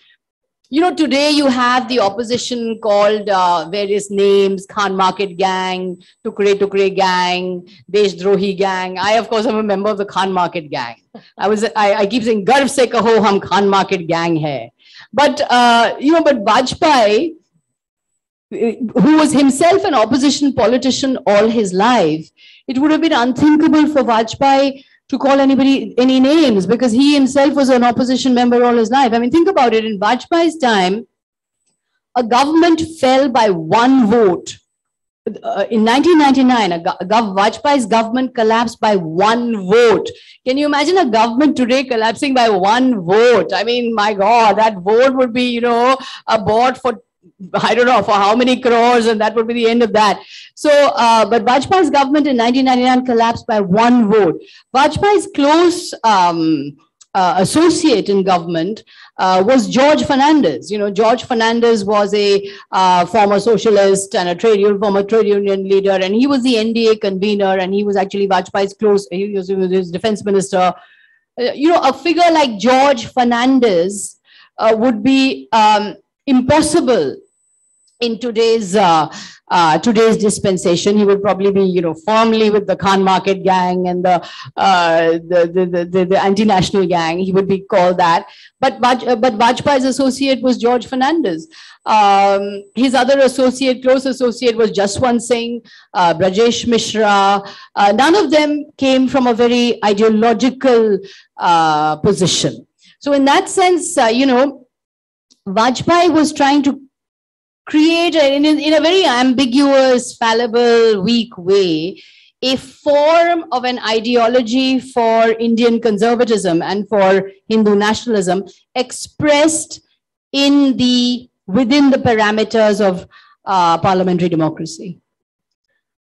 Today you have the opposition called various names: Khan Market Gang, Tukre Gang, Deshdrohi Gang. I, of course, am a member of the Khan Market Gang. I keep saying, Garv se kaho hum Khan Market Gang hai. But, but Vajpayee who was himself an opposition politician all his life, it would have been unthinkable for Vajpayee to call anybody any names, because he himself was an opposition member all his life. I mean, think about it. In Vajpayee's time, a government fell by one vote. In 1999, Vajpayee's government collapsed by one vote. Can you imagine a government today collapsing by one vote? I mean, my God, that vote would be, you know, a bought for, I don't know, for how many crores, and that would be the end of that. So, but Vajpayee's government in 1999 collapsed by one vote. Vajpayee's close associate in government was George Fernandez. You know, George Fernandez was a former socialist and a former trade union leader, and he was the NDA convener, and he was actually Vajpayee's close, he was his defense minister. You know, a figure like George Fernandez would be impossible in today's dispensation. He would probably be, you know, firmly with the Khan Market gang and the anti-national gang. He would be called that. But Vajpayee's associate was George Fernandez. His other associate, close associate, was Jaswant Singh, Brajesh Mishra. None of them came from a very ideological position. So in that sense, you know, Vajpayee was trying to create, in a very ambiguous, fallible, weak way, a form of an ideology for Indian conservatism and for Hindu nationalism expressed within the parameters of parliamentary democracy.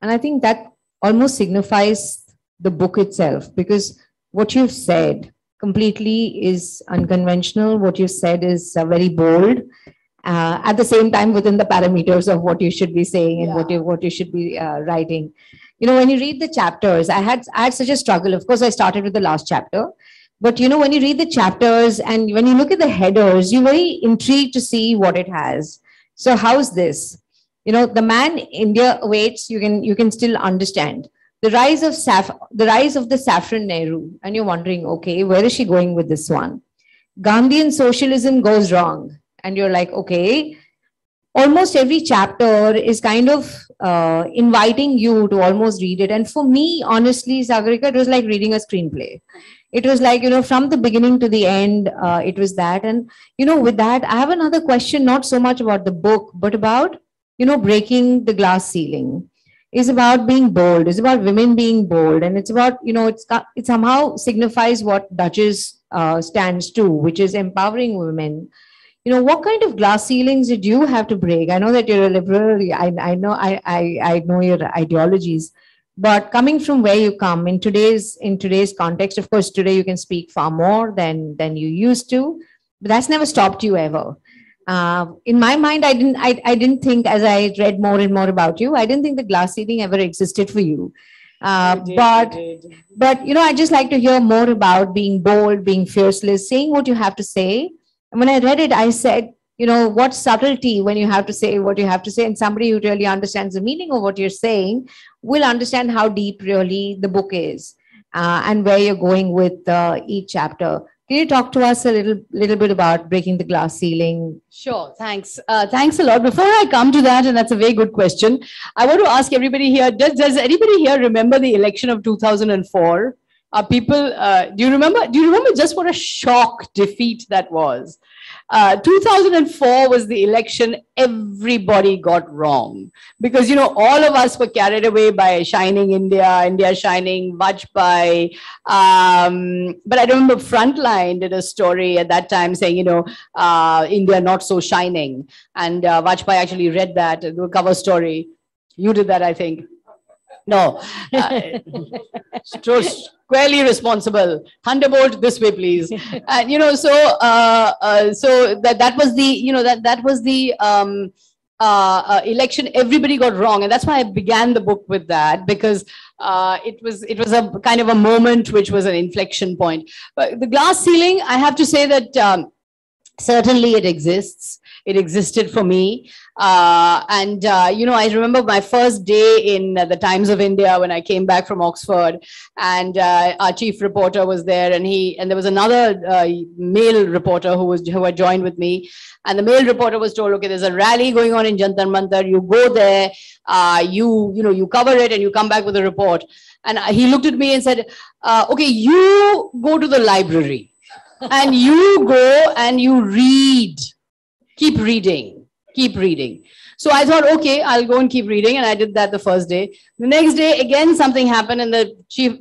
And I think that almost signifies the book itself, because what you've said completely is unconventional. What you've said is very bold. At the same time, within the parameters of what you should be saying and what you should be writing. You know, when you read the chapters, I had such a struggle. Of course, I started with the last chapter, but you know, when you read the chapters and when you look at the headers, you're very intrigued to see what it has. So how's this? You know, the man India awaits, you can still understand. The rise of the Saffron Nehru, and you're wondering, okay, where is she going with this one? Gandhian socialism goes wrong. And you're like, okay, almost every chapter is kind of inviting you to almost read it. And for me, honestly, Sagarika, it was like reading a screenplay. It was like, you know, from the beginning to the end, it was that. And, you know, with that, I have another question, not so much about the book, but about, you know, breaking the glass ceiling. It's about being bold. It's about women being bold. And it's about, you know, it somehow signifies what Duchess stands to, which is empowering women. You know, what kind of glass ceilings did you have to break? I know that you're a liberal. I know your ideologies, but coming from where you come in today's context, of course, today you can speak far more than you used to, but that's never stopped you ever. In my mind, I didn't think, as I read more and more about you, I didn't think the glass ceiling ever existed for you. But you know, I just like to hear more about being bold, being fearless, saying what you have to say. And when I read it, I said, you know, what subtlety when you have to say what you have to say, and somebody who really understands the meaning of what you're saying will understand how deep really the book is and where you're going with each chapter. Can you talk to us a little bit about breaking the glass ceiling? Sure, thanks. Thanks a lot. Before I come to that, and that's a very good question, I want to ask everybody here, does anybody here remember the election of 2004? People, do you remember just what a shock defeat that was? 2004 was the election everybody got wrong, because, you know, all of us were carried away by Shining India, India Shining, Vajpayee. But I remember Frontline did a story at that time saying, you know, India not so shining. And Vajpayee actually read that, the cover story. You did that, I think. No, squarely responsible. Thunderbolt this way, please. And you know, so that was the, you know, that was the election everybody got wrong, and that's why I began the book with that, because it was a kind of a moment which was an inflection point. But the glass ceiling, I have to say that certainly it exists. It existed for me. I remember my first day in the Times of India when I came back from Oxford, and our chief reporter was there, and there was another male reporter who had joined with me, and the male reporter was told, okay, there's a rally going on in Jantar Mantar, you go there, you cover it, and you come back with a report. And he looked at me and said, okay, you go to the library and you go and you read, keep reading. So I thought, okay, I'll go and keep reading. And I did that the first day. The next day, again, something happened. And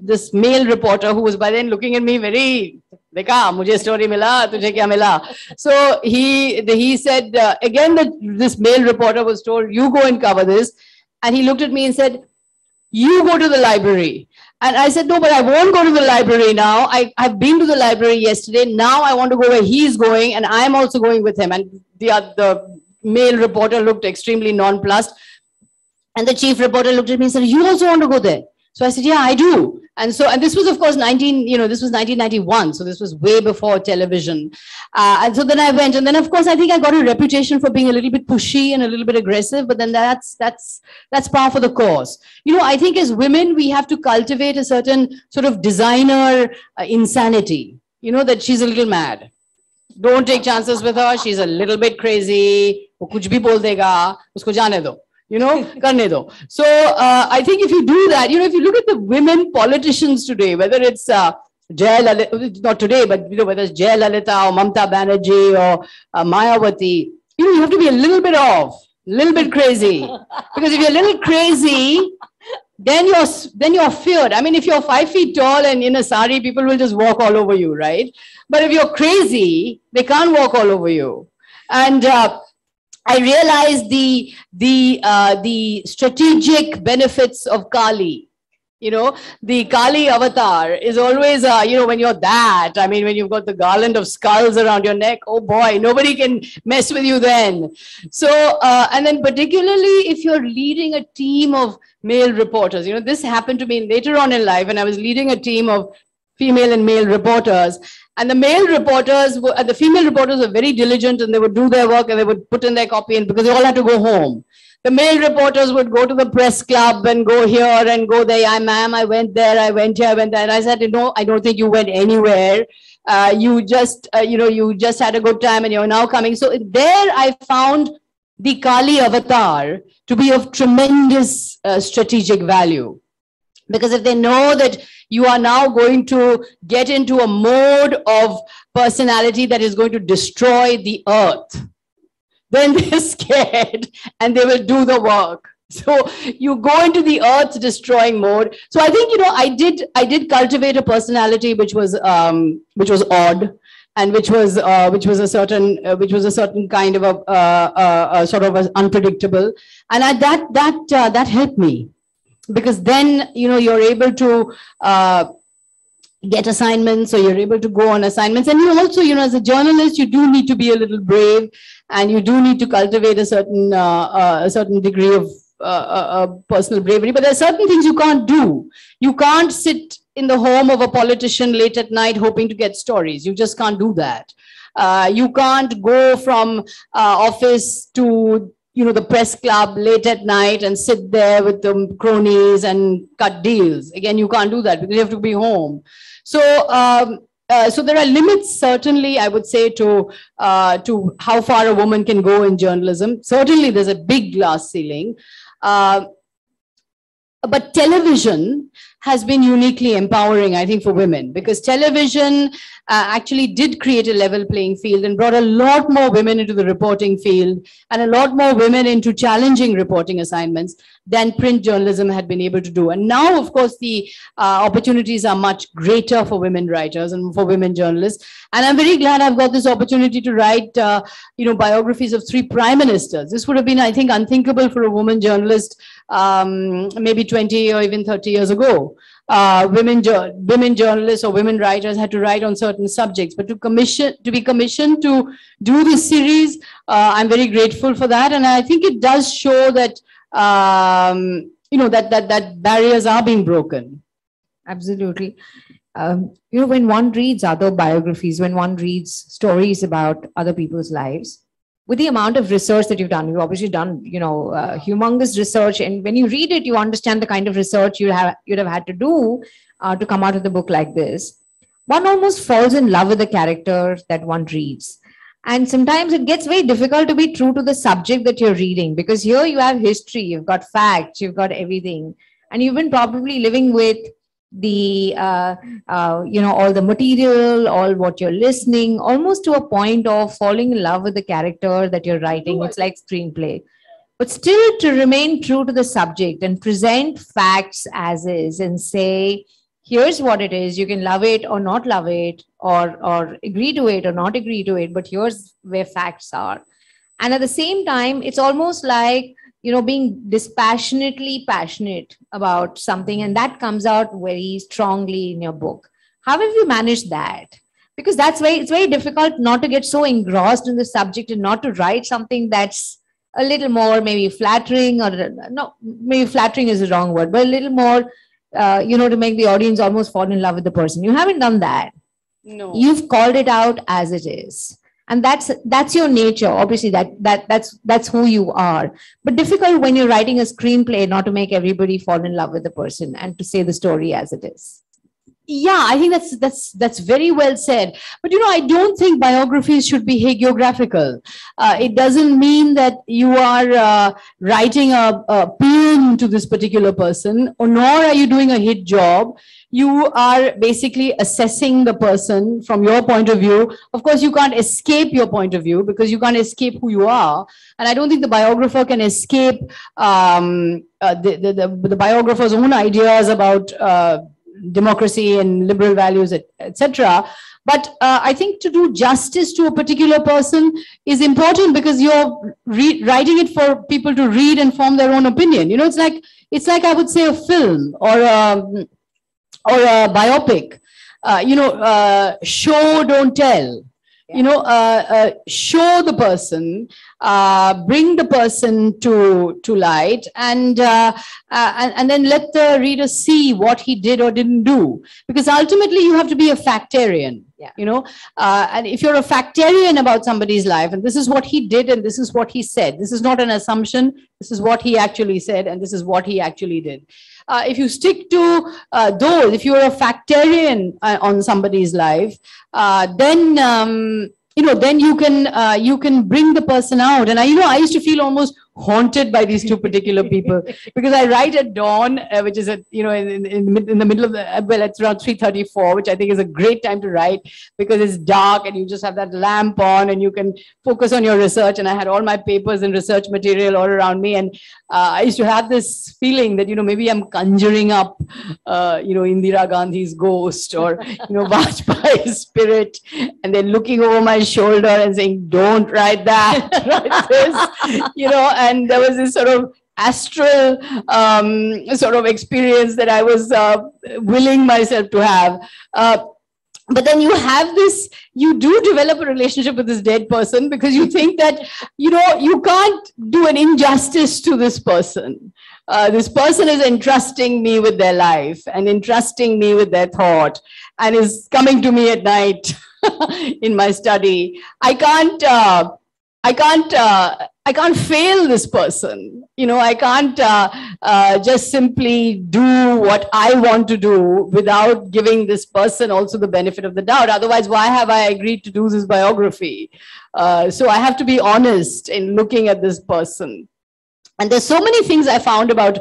this male reporter who was by then looking at me very, dekha, mujhe story mila, tujhe kya mila? So he said, again, this male reporter was told, you go and cover this. And he looked at me and said, you go to the library. And I said, no, but I won't go to the library now. I've been to the library yesterday. Now I want to go where he's going. And I'm also going with him. And the male reporter looked extremely nonplussed. And the chief reporter looked at me and said, you also want to go there? So I said, yeah, I do. And this was, of course, this was 1991. So this was way before television. And so then I went. And then, of course, I think I got a reputation for being a little bit pushy and a little bit aggressive. But then that's par for the course. I think as women, we have to cultivate a certain sort of designer insanity. That she's a little mad. Don't take chances with her. She's a little bit crazy. Wo kuch bhi bol dega, usko jaane do. Karne do. So I think if you do that, if you look at the women politicians today, whether it's not today, but whether it's Jay Lalita or Mamta Banerjee or Mayawati, you have to be a little bit crazy. Because if you're a little crazy, then you're feared. I mean, if you're 5 feet tall and in a sari, people will just walk all over you, right? But if you're crazy, they can't walk all over you. And I realized the strategic benefits of Kali. The Kali avatar is always, when you're that, I mean, when you've got the garland of skulls around your neck, oh boy, nobody can mess with you then. So, and then particularly if you're leading a team of male reporters, this happened to me later on in life when I was leading a team of female and male reporters. And the female reporters were very diligent and they would do their work and they would put in their copy and because they all had to go home. The male reporters would go to the press club and go here and go there. Ma'am, I went there, I went here, I went there. And I said, I don't think you went anywhere. You just had a good time and you're now coming. So there I found the Kali avatar to be of tremendous strategic value. Because if they know that you are now going to get into a mode of personality that is going to destroy the earth, then they're scared and they will do the work. So you go into the earth destroying mode. So I think, I did cultivate a personality which was odd and which was a certain kind of a sort of unpredictable. And that helped me. Because then, you're able to get assignments or you're able to go on assignments. And you also, as a journalist, you do need to be a little brave and you do need to cultivate a certain degree of personal bravery. But there are certain things you can't do. You can't sit in the home of a politician late at night hoping to get stories. You just can't do that. You can't go from office to the press club late at night and sit there with the cronies and cut deals. Again, you can't do that because you have to be home. So, so there are limits, certainly, I would say, to how far a woman can go in journalism. Certainly, there's a big glass ceiling. But television has been uniquely empowering, I think, for women, because television actually did create a level playing field and brought a lot more women into the reporting field and a lot more women into challenging reporting assignments than print journalism had been able to do. And now, of course, the opportunities are much greater for women writers and for women journalists. And I'm very glad I've got this opportunity to write, biographies of 3 prime ministers. This would have been, I think, unthinkable for a woman journalist maybe 20 or even 30 years ago. Women journalists or women writers had to write on certain subjects, but to be commissioned to do this series, I'm very grateful for that. And I think it does show that, that barriers are being broken. Absolutely. When one reads other biographies, when one reads stories about other people's lives, with the amount of research that you've done, humongous research. And when you read it, you understand the kind of research you'd have had to do to come out with a book like this. One almost falls in love with the character that one reads. And sometimes it gets very difficult to be true to the subject that you're reading, because here you have history, you've got facts, you've got everything. And you've been probably living with the, all the material, all what you're listening, almost to a point of falling in love with the character that you're writing. It's like screenplay. But still to remain true to the subject and present facts as is and say, here's what it is. You can love it or not love it, or agree to it or not agree to it, but here's where facts are. And at the same time, it's almost like, being dispassionately passionate about something, and that comes out very strongly in your book. How have you managed that? Because it's very difficult not to get so engrossed in the subject and not to write something that's a little more maybe flattering, or no, maybe flattering is the wrong word, but a little more, to make the audience almost fall in love with the person. You haven't done that. No. You've called it out as it is. And that's your nature. Obviously, that's who you are. But difficult when you're writing a screenplay not to make everybody fall in love with the person and to say the story as it is. Yeah, I think that's very well said. But I don't think biographies should be hagiographical. It doesn't mean that you are writing a poem to this particular person, or nor are you doing a hit job. You are basically assessing the person from your point of view. Of course, you can't escape your point of view, because you can't escape who you are. And I don't think the biographer can escape the biographer's own ideas about democracy and liberal values, etc. But I think to do justice to a particular person is important, because you're writing it for people to read and form their own opinion. It's like I would say a film or a biopic. Show, don't tell. Show the person, bring the person to light, and then let the reader see what he did or didn't do. Because ultimately, you have to be a factarian. Yeah. And if you're a factarian about somebody's life, and this is what he did and this is what he said, this is not an assumption, this is what he actually said and this is what he actually did. If you stick to those, if you're a factarian on somebody's life, then then you can bring the person out. And I used to feel almost haunted by these two particular people, because I write at dawn, which is in the middle of it's around 3:34, which I think is a great time to write, because it's dark and you just have that lamp on and you can focus on your research. And I had all my papers and research material all around me, and I used to have this feeling that maybe I'm conjuring up Indira Gandhi's ghost or Vajpayee's spirit, and then looking over my shoulder and saying, "Don't write that, write this," and there was this sort of astral sort of experience that I was willing myself to have. But then you have this, you do develop a relationship with this dead person, because you think that, you can't do an injustice to this person. This person is entrusting me with their life and entrusting me with their thought, and is coming to me at night in my study. I can't fail this person. I can't just simply do what I want to do without giving this person also the benefit of the doubt. Otherwise, why have I agreed to do this biography? So I have to be honest in looking at this person. And there's so many things I found out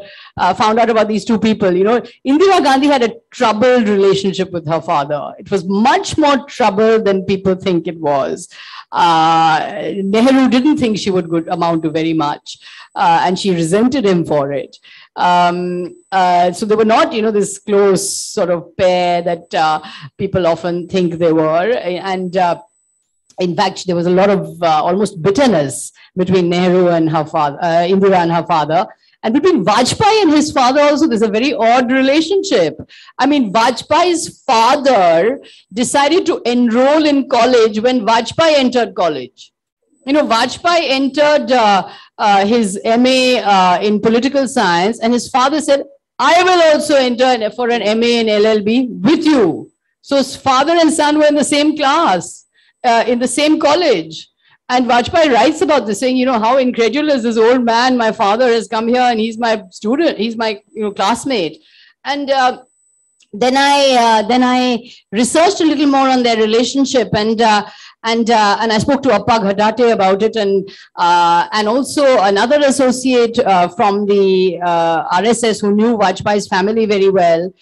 about these two people. Indira Gandhi had a troubled relationship with her father. It was much more troubled than people think it was. Nehru didn't think she would amount to very much, and she resented him for it. So they were not, this close sort of pair that people often think they were. And in fact, there was a lot of almost bitterness between Nehru and her father, Indira and her father. And between Vajpayee and his father also, there's a very odd relationship. I mean, Vajpayee's father decided to enroll in college when Vajpayee entered college. Vajpayee entered his MA in political science, and his father said, "I will also enter for an MA in LLB with you." So his father and son were in the same class, in the same college. And Vajpayee writes about this, saying, how incredulous this old man, my father, has come here and he's my student, he's my classmate. And then I researched a little more on their relationship, and I spoke to Appa Ghadate about it, and also another associate from the RSS who knew Vajpayee's family very well.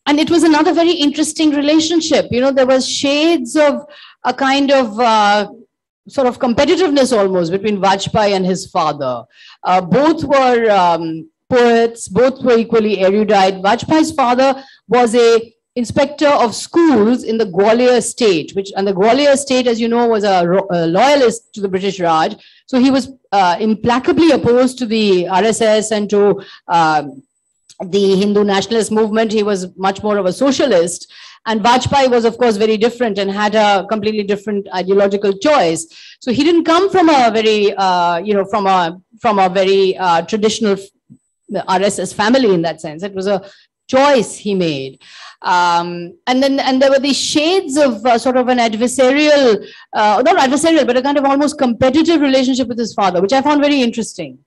And it was another very interesting relationship. There was shades of a kind of sort of competitiveness almost between Vajpayee and his father. Both were poets, both were equally erudite. Vajpayee's father was a inspector of schools in the Gwalior state, and the Gwalior state, as you know, was a loyalist to the British Raj. So he was implacably opposed to the RSS and to the Hindu nationalist movement. He was much more of a socialist. And Vajpayee was, of course, very different and had a completely different ideological choice. So he didn't come from a very, from a very traditional RSS family in that sense. It was a choice he made. And there were these shades of sort of an adversarial, not adversarial, but a kind of almost competitive relationship with his father, which I found very interesting.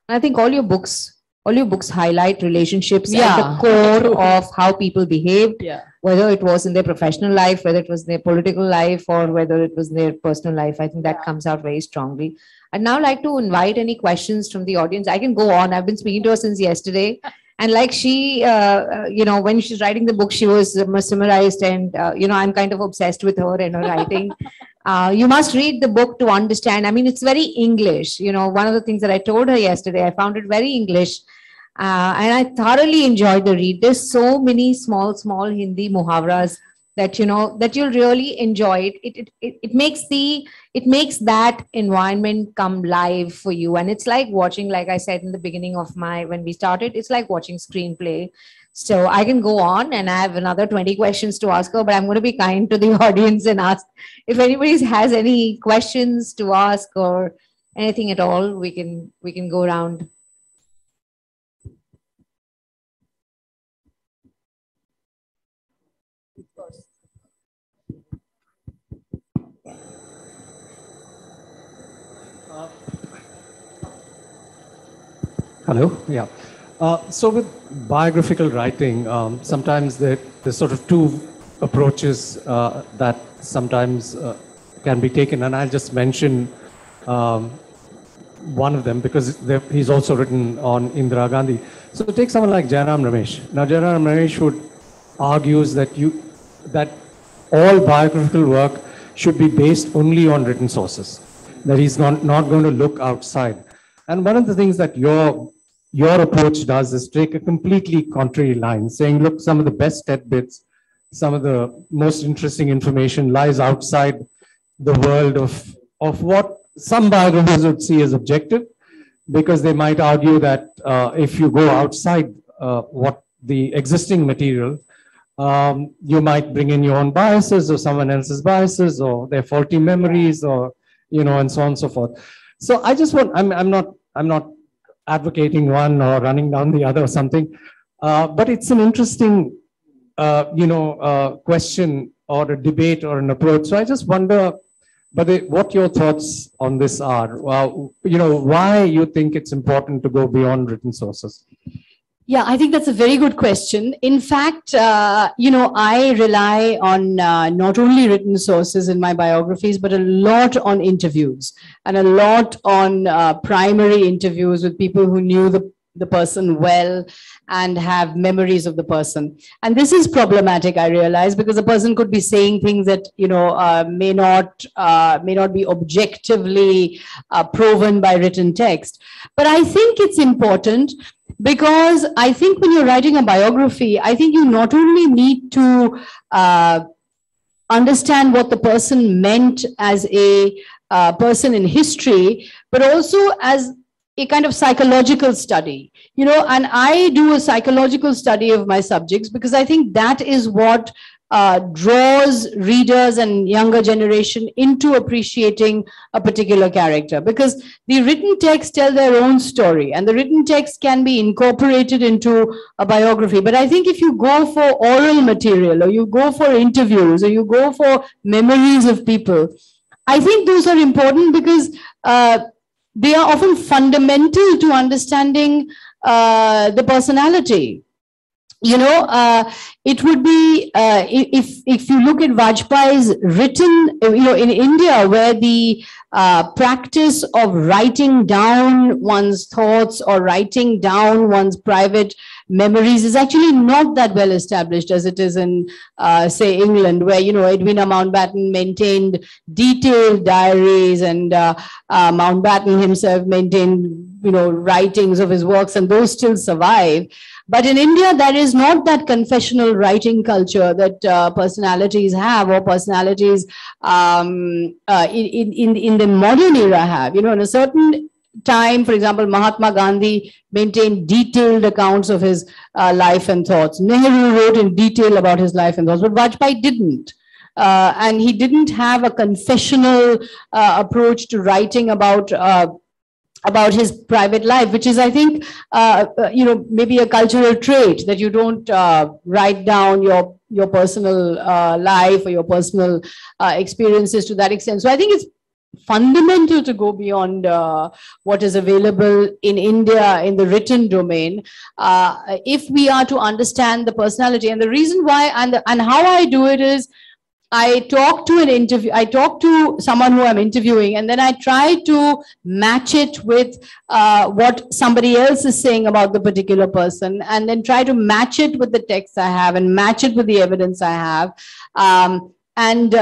I think all your books highlight relationships Yeah. at the core of how people behaved, Yeah. whether it was in their professional life, whether it was their political life, or whether it was their personal life. I think that comes out very strongly. I'd now like to invite any questions from the audience. I can go on. I've been speaking to her since yesterday. And like she, when she's writing the book, she was mesmerized, and, I'm kind of obsessed with her and her writing. You must read the book to understand. I mean, it's very English. One of the things that I told her yesterday, I found it very English. And I thoroughly enjoyed the read. There's so many small Hindi muhavras that, that you'll really enjoy it. It makes that environment come live for you. And it's like watching, like I said in the beginning of when we started, it's like watching screenplay. So I can go on, and I have another 20 questions to ask her, but I'm going to be kind to the audience and ask if anybody has any questions to ask or anything at all. We can go around. Hello. Yeah. So with biographical writing, sometimes there's sort of two approaches that sometimes can be taken, and I'll just mention one of them because he's also written on Indira Gandhi. So take someone like Jairam Ramesh. Now, Jairam Ramesh argues that all biographical work should be based only on written sources, that he's not going to look outside. And one of the things that your approach does is take a completely contrary line, saying, look, some of the best tidbits, some of the most interesting information lies outside the world of what some biographers would see as objective, because they might argue that if you go outside what the existing material, you might bring in your own biases or someone else's biases or their faulty memories or, and so on and so forth. So I just want, I'm not advocating one or running down the other or something, but it's an interesting, question or a debate or an approach. So I just wonder, what your thoughts on this are. Why you think it's important to go beyond written sources? Yeah, I think that's a very good question. In fact, I rely on not only written sources in my biographies, but a lot on interviews and a lot on primary interviews with people who knew the person well and have memories of the person. And this is problematic, I realize, because a person could be saying things that, may not be objectively proven by written text. But I think it's important, because I think when you're writing a biography, I think you not only need to understand what the person meant as a person in history, but also as a kind of psychological study, and I do a psychological study of my subjects because I think that is what draws readers and younger generation into appreciating a particular character, because the written texts tell their own story and the written text can be incorporated into a biography. But I think if you go for oral material or you go for interviews or you go for memories of people, I think those are important because they are often fundamental to understanding the personality. You know, it would be if you look at Vajpayee's written, you know, in India, where the practice of writing down one's thoughts or writing down one's private memories is actually not that well established as it is in, say, England, where, you know, Edwina Mountbatten maintained detailed diaries, and Mountbatten himself maintained, you know, writings of his works, and those still survive. But in India, there is not that confessional writing culture that personalities have, or personalities in the modern era have. You know, in a certain time, for example, Mahatma Gandhi maintained detailed accounts of his life and thoughts. Nehru wrote in detail about his life and thoughts, but Vajpayee didn't. And he didn't have a confessional approach to writing about his private life, which is, I think, you know, maybe a cultural trait, that you don't write down your personal life or your personal experiences to that extent. So I think it's fundamental to go beyond what is available in India in the written domain, if we are to understand the personality. And the reason why and how I do it is, I talk to someone who I'm interviewing, and then I try to match it with what somebody else is saying about the particular person, and then try to match it with the text I have and match it with the evidence I have, and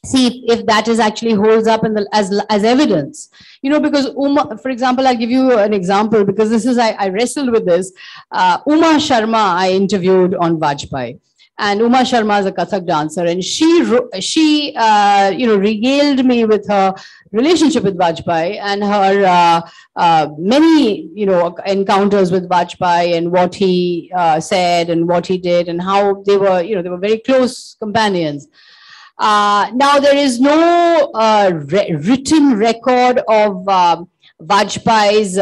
see if that is actually holds up in as evidence. You know, because Uma, for example, I'll give you an example, because this is, I wrestled with this. Uma Sharma I interviewed on Vajpayee. And Uma Sharma is a Kathak dancer, and she you know, regaled me with her relationship with Vajpayee and her many, you know, encounters with Vajpayee, and what he said and what he did, and how they were, you know, they were very close companions. Now, there is no written record of Vajpayee's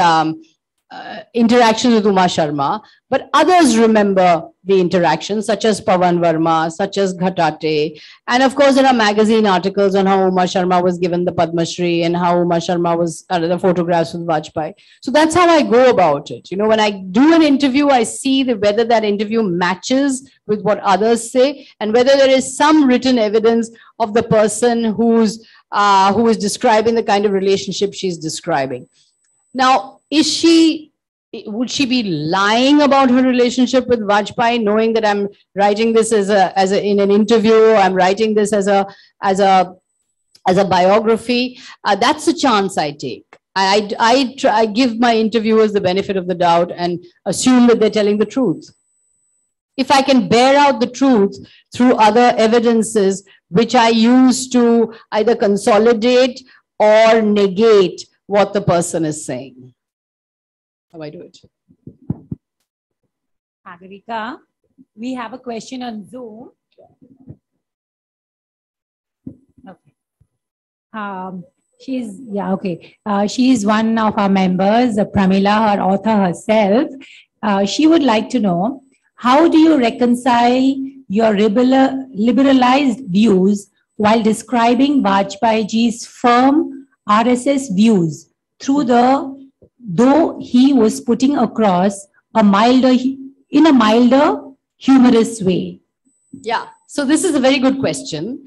interactions with Uma Sharma, but others remember the interactions, such as Pavan Verma, such as Ghatate. And of course, there are magazine articles on how Uma Sharma was given the Padma Shri, and how Uma Sharma was, the photographs with Vajpayee. So that's how I go about it. You know, when I do an interview, I see whether that interview matches with what others say, and whether there is some written evidence of the person who is describing the kind of relationship she's describing. Now, would she be lying about her relationship with Vajpayee, knowing that I'm writing this in an interview, I'm writing this as a biography? That's a chance I take. I give my interviewers the benefit of the doubt and assume that they're telling the truth. If I can bear out the truth through other evidences, which I use to either consolidate or negate what the person is saying. How I do it. Sagarika, we have a question on Zoom. Okay. She is one of our members, Pramila, her author herself. She would like to know, how do you reconcile your liberalized views while describing Vajpayeeji's firm RSS views though he was putting across in a milder, humorous way? Yeah, so this is a very good question.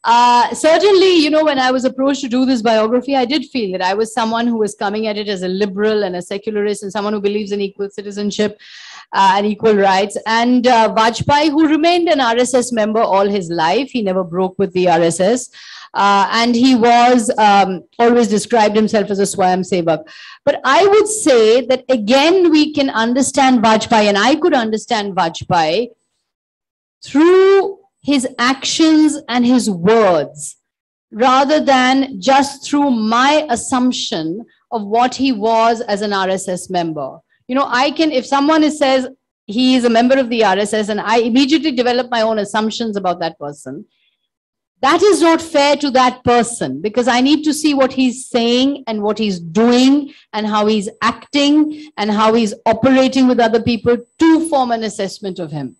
Certainly, you know, when I was approached to do this biography, I did feel that I was someone who was coming at it as a liberal and a secularist, and someone who believes in equal citizenship and equal rights. And Vajpayee, who remained an RSS member all his life, he never broke with the RSS. And he was always described himself as a Swayam Sevak. But I would say that, again, we can understand Vajpayee, and I could understand Vajpayee through his actions and his words, rather than just through my assumption of what he was as an RSS member. You know, if someone says he is a member of the RSS, and I immediately develop my own assumptions about that person, that is not fair to that person, because I need to see what he's saying and what he's doing and how he's acting and how he's operating with other people to form an assessment of him.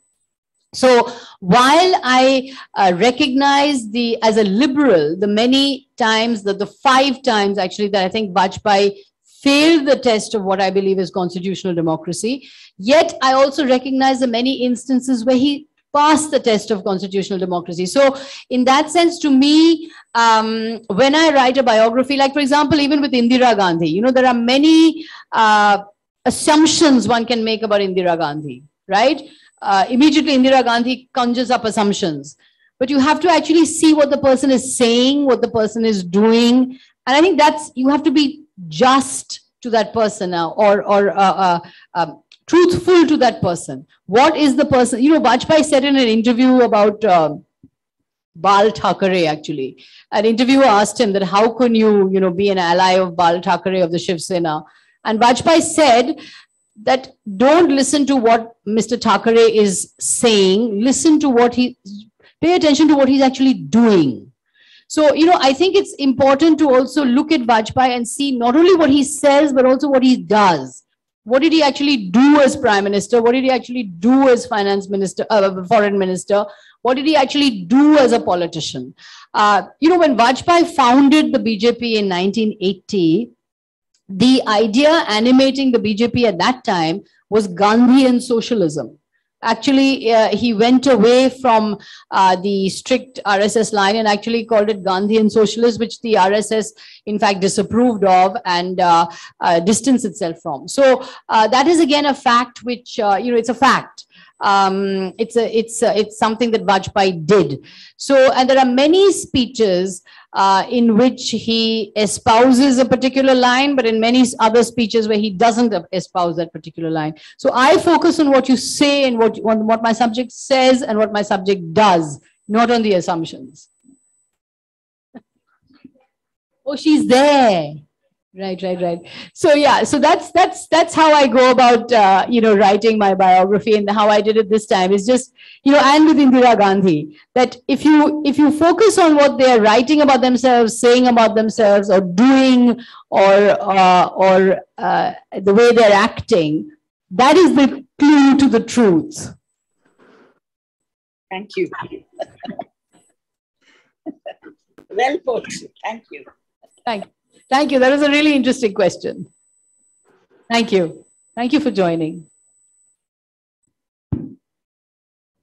So while I recognize as a liberal, the many times, the 5 times actually that I think Vajpayee failed the test of what I believe is constitutional democracy, yet I also recognize the many instances where he passed the test of constitutional democracy. So in that sense, to me, when I write a biography, like for example, even with Indira Gandhi, you know, there are many assumptions one can make about Indira Gandhi, right? Immediately Indira Gandhi conjures up assumptions, but you have to actually see what the person is saying, what the person is doing. And I think you have to be just to that person now, or truthful to that person. What is the person? You know, Vajpayee said in an interview about Bal Thackeray, actually. An interviewer asked him that how can you be an ally of Bal Thackeray of the Shiv Sena? And Vajpayee said that don't listen to what Mr. Thackeray is saying. Listen to pay attention to what he's actually doing. So, you know, I think it's important to also look at Vajpayee and see not only what he says, but also what he does. What did he actually do as prime minister? What did he actually do as finance minister, foreign minister? What did he actually do as a politician? You know, when Vajpayee founded the BJP in 1980, the idea animating the BJP at that time was Gandhian socialism. Actually, he went away from the strict RSS line and actually called it Gandhian socialist, which the RSS, in fact, disapproved of and distanced itself from. So that is, again, a fact which, you know, it's a fact. It's something that Vajpayee did. So, and there are many speeches in which he espouses a particular line, but in many other speeches where he doesn't espouse that particular line. So I focus on what you say and what my subject says and what my subject does, not on the assumptions. Oh, she's there. Right. So yeah, so that's how I go about you know, writing my biography, and how I did it this time is just, you know, and with Indira Gandhi, that if you focus on what they are writing about themselves, saying about themselves, or doing, or the way they're acting, that is the clue to the truth. Thank you. Well put. Thank you. Thank you. That was a really interesting question. Thank you. Thank you for joining.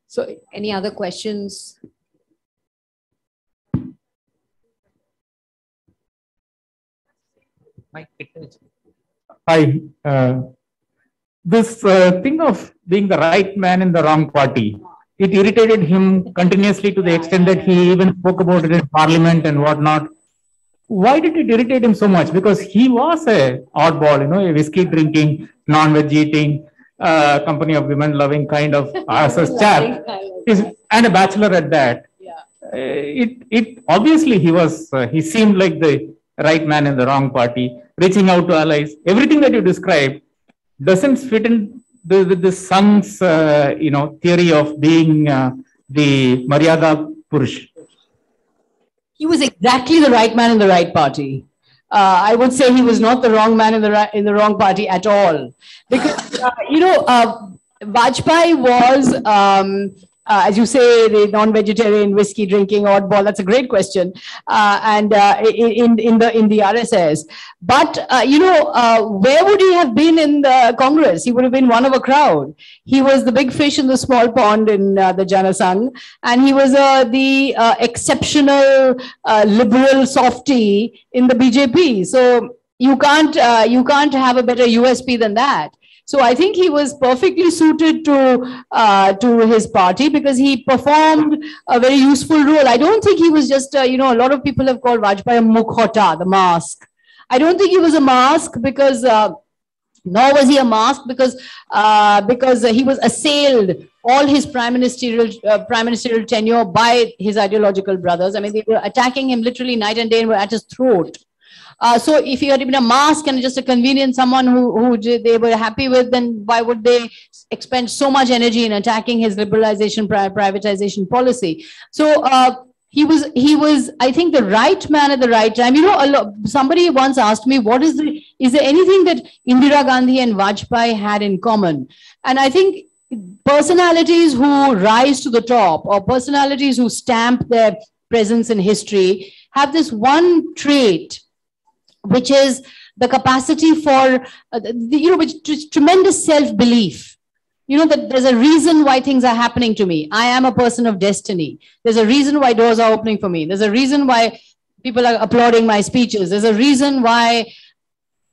So, any other questions? Hi. This thing of being the right man in the wrong party, it irritated him continuously to the extent that he even spoke about it in Parliament and whatnot. Why did it irritate him so much? Because he was a oddball, you know, a whiskey drinking, non-veg eating, company of women loving kind of RSS chap, and a bachelor at that. yeah. It obviously he seemed like the right man in the wrong party, reaching out to allies. Everything that you described doesn't fit in with the Sang's you know, theory of being the Maryada Purush. He was exactly the right man in the right party. I would say he was not the wrong man in the wrong party at all, because you know, Vajpayee was, as you say, the non-vegetarian whiskey drinking oddball. That's a great question, and in the RSS. But you know, where would he have been in the Congress? He would have been one of a crowd. He was the big fish in the small pond in the Janasangh, and he was the exceptional liberal softie in the BJP. So you can't have a better USP than that. So I think he was perfectly suited to his party, because he performed a very useful role. I don't think he was just, you know, a lot of people have called Vajpayee a mukhota, the mask. I don't think he was a mask because, nor was he a mask because he was assailed all his prime ministerial tenure by his ideological brothers. I mean, they were attacking him literally night and day and were at his throat. So if he had been a mask and just a convenient someone who they were happy with, then why would they expend so much energy in attacking his liberalization, privatization policy? So he was, I think, the right man at the right time. You know, somebody once asked me, is there anything that Indira Gandhi and Vajpayee had in common? And I think personalities who rise to the top, or personalities who stamp their presence in history, have this one trait, which is the capacity for, which is tremendous self-belief. That there's a reason why things are happening to me. I am a person of destiny. There's a reason why doors are opening for me. There's a reason why people are applauding my speeches. There's a reason why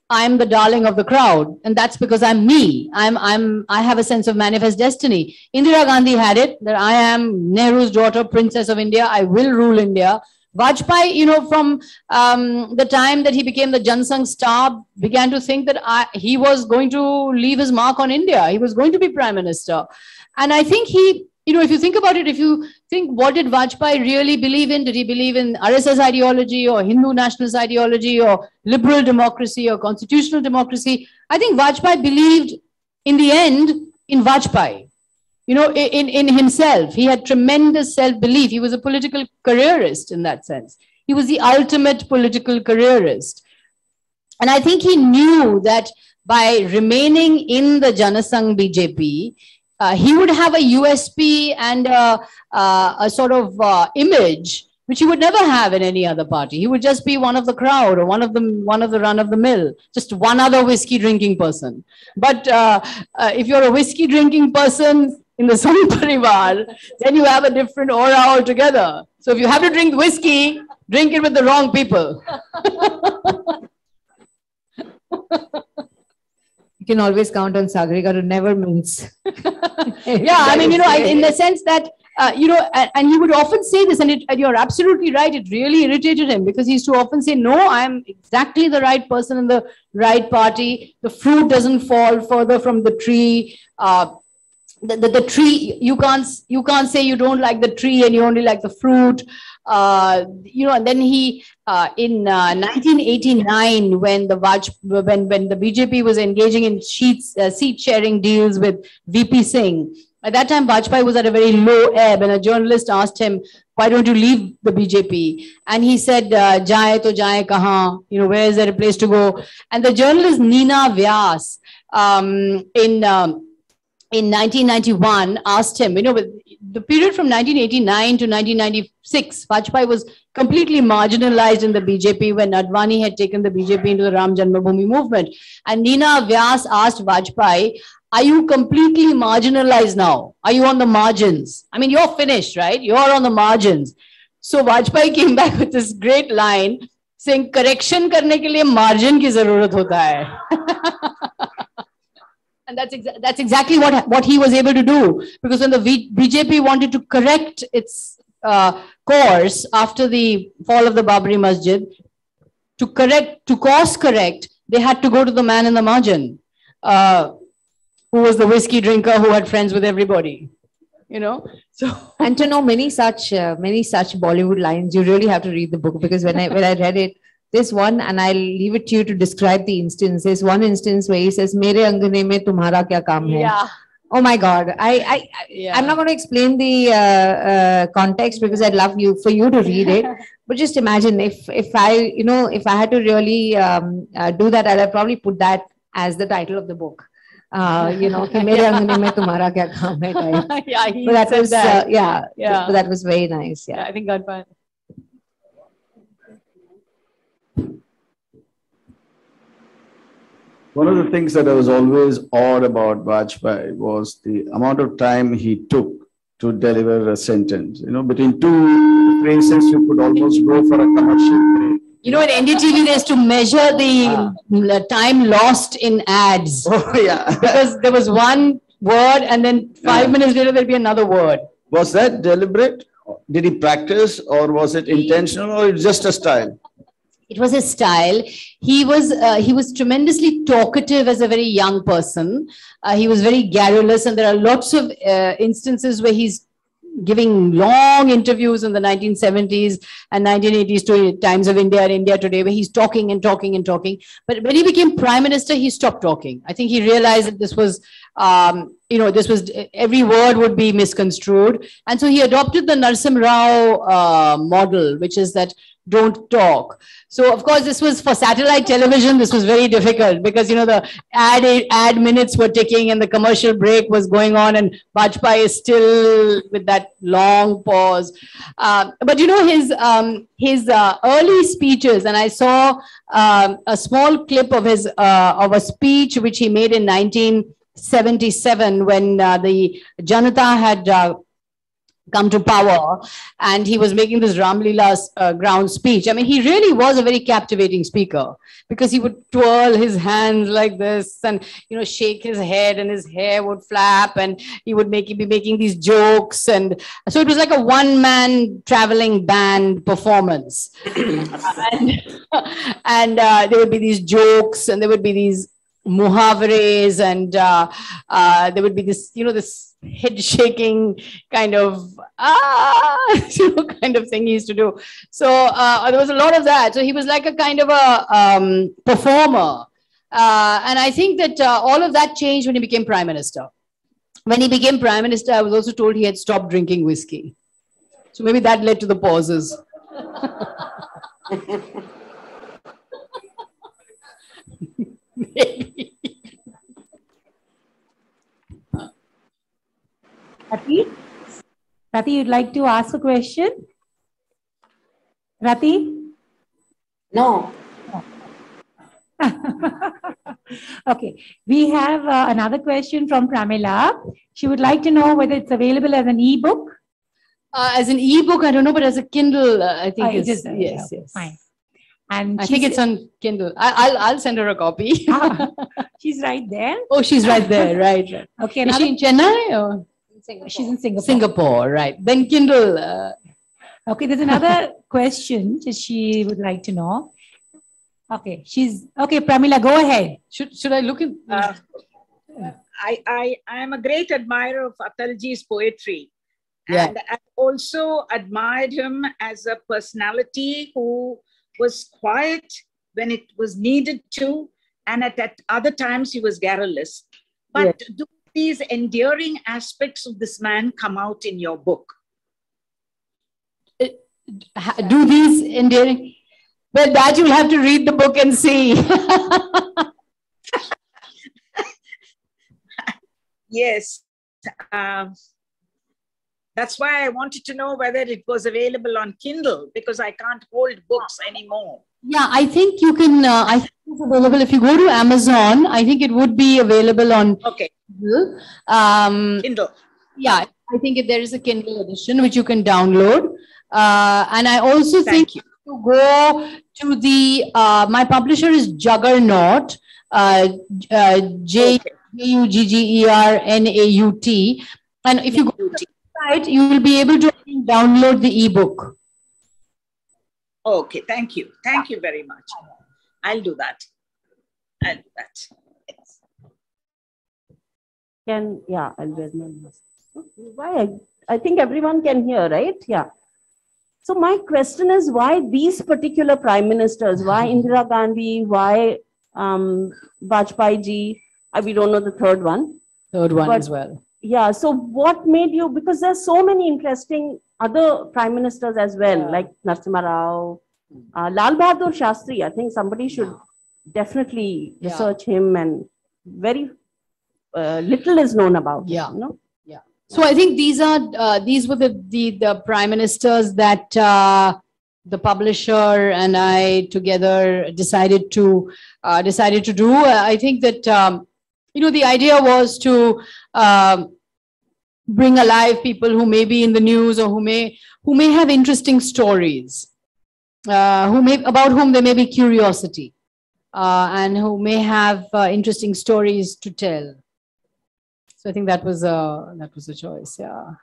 I'm the darling of the crowd. And that's because I'm me. I have a sense of manifest destiny. Indira Gandhi had it, that I am Nehru's daughter, Princess of India. I will rule India. Vajpayee, from the time that he became the Jansangh star, began to think that he was going to leave his mark on India. He was going to be prime minister. And I think he, if you think about it, if you think, what did Vajpayee really believe in? Did he believe in RSS ideology or Hindu nationalist ideology or liberal democracy or constitutional democracy? I think Vajpayee believed in the end in Vajpayee. In himself. He had tremendous self-belief. He was a political careerist in that sense. He was the ultimate political careerist. And I think he knew that by remaining in the Janasangh BJP, he would have a USP and a sort of image which he would never have in any other party. He would just be one of the crowd, or one of the run of the mill, just one other whiskey drinking person. But if you're a whiskey drinking person in the Sangh Parivar, then you have a different aura altogether. So if you have to drink whiskey, drink it with the wrong people. You can always count on Sagarika to never mince. Yeah, I mean, in the sense that, and he would often say this, and you're absolutely right, it really irritated him, because he used to often say, no, I'm exactly the right person in the right party. The fruit doesn't fall further from the tree. The tree, you can't say you don't like the tree and you only like the fruit. And then he, in 1989, when the BJP was engaging in seat sharing deals with VP Singh, at that time Vajpayee was at a very low ebb, and a journalist asked him, why don't you leave the BJP? And he said, jaye to jaye kahan, where is there a place to go? And the journalist Neena Vyas, in 1991, asked him, the period from 1989 to 1996, Vajpayee was completely marginalized in the BJP when Advani had taken the BJP into the Ram Janmabhoomi movement. And Neena Vyas asked Vajpayee, are you completely marginalized now? Are you on the margins? I mean, you're finished, right? You're on the margins. So Vajpayee came back with this great line saying, correction karne ke liye margin ki zarurat hota hai. And that's exactly what he was able to do, because when the BJP wanted to correct its course after the fall of the Babri Masjid, to course correct, they had to go to the man in the margin, who was the whiskey drinker who had friends with everybody, So, and to know many such Bollywood lines, you really have to read the book, because when I read it, this one, and I'll leave it to you to describe the instance. There's one instance where he says, "Mere angane mein tumhara kya kaam hai?" yeah. Oh my God! I'm not going to explain the context, because I'd love for you to read it. But just imagine if I had to really do that, I'd have probably put that as the title of the book. कि मेरे अंगने में तुम्हारा क्या काम है type. Yeah, he But said that. But that was very nice. Yeah, I think I'd find. One of the things that I was always awed about Vajpayee was the amount of time he took to deliver a sentence. Between two phrases, you could almost go for a commercial break. In NDTV, they used to measure the time lost in ads. Oh, yeah. Because there was one word, and then 5 minutes later, there'd be another word. Was that deliberate? Did he practice, or was it intentional, or it's just a style? It was his style. He was tremendously talkative as a very young person. He was very garrulous, and there are lots of instances where he's giving long interviews in the 1970s and 1980s to Times of India and India Today, where he's talking and talking and talking. But when he became prime minister, he stopped talking. I think he realized that this was this was, every word would be misconstrued. And so he adopted the Narasimha Rao model, which is that don't talk. So of course, this was for satellite television. This was very difficult because, the ad minutes were ticking and the commercial break was going on, and Vajpayee is still with that long pause. But his early speeches, and I saw a small clip of his of a speech which he made in 1977 when the Janata had come to power, and he was making this Ramlila's ground speech. I mean, he really was a very captivating speaker because he would twirl his hands like this and, shake his head, and his hair would flap, and he would be making these jokes. And so it was like a one-man traveling band performance. and there would be these jokes, and there would be these muhavres, and there would be this, this head shaking kind of kind of thing he used to do. So there was a lot of that. So he was like a kind of a performer. And I think that all of that changed when he became prime minister. When he became prime minister, I was also told he had stopped drinking whiskey. So maybe that led to the pauses. Maybe. Rati, you'd like to ask a question? Rati? No. Okay, we have another question from Pramila. She would like to know whether it's available as an e-book. As an e-book, I don't know, but as a Kindle, I think it it's, is. yes. Fine. And I think it's on Kindle. I'll send her a copy. She's right there. Oh, she's right there, right. Okay. Is she in Chennai or? She's in Singapore. Singapore, right. Then Kindle. Okay, there's another question that she would like to know. Okay, Pramila, go ahead. Should I look in? I am a great admirer of Atalji's poetry. Yeah. And I also admired him as a personality who was quiet when it was needed to, and at other times he was garrulous. But do these endearing aspects of this man come out in your book? Do these endearing? Well, that you'll have to read the book and see. Yes. That's why I wanted to know whether it was available on Kindle, because I can't hold books anymore. Yeah, I think you can, I think it's available. If you go to Amazon, I think it would be available on Kindle. Kindle. Yeah, I think there is a Kindle edition which you can download. And I also think you go to the, my publisher is Juggernaut, Juggernaut. And if you go to the site, you will be able to download the ebook. Okay, thank you. Thank you very much. I'll do that. I'll do that. I'll read my notes. Why? I think everyone can hear, right? Yeah. So my question is, why these particular prime ministers? Why Indira Gandhi? Why Vajpayee ji? We don't know the third one. Third one as well. Yeah. So what made you? Because there's so many interesting other prime ministers as well, like Narasimha Rao, Lal Bahadur Shastri. I think somebody should definitely research him, and very little is known about him. You know? So I think these were the prime ministers that the publisher and I together decided to do. I think that the idea was to bring alive people who may be in the news, or who may have interesting stories, about whom there may be curiosity, and who may have interesting stories to tell. So I think that was a choice. Yeah.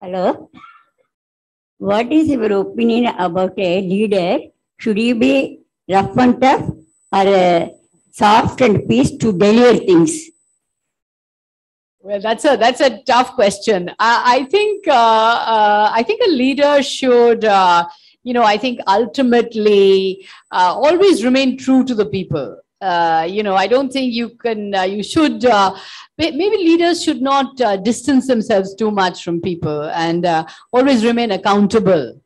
Hello. What is your opinion about a leader? Should he be rough and tough, or soft and peace to deliver things? Well, that's a tough question. I think a leader should, I think ultimately always remain true to the people. I don't think you can, you should, maybe leaders should not distance themselves too much from people and always remain accountable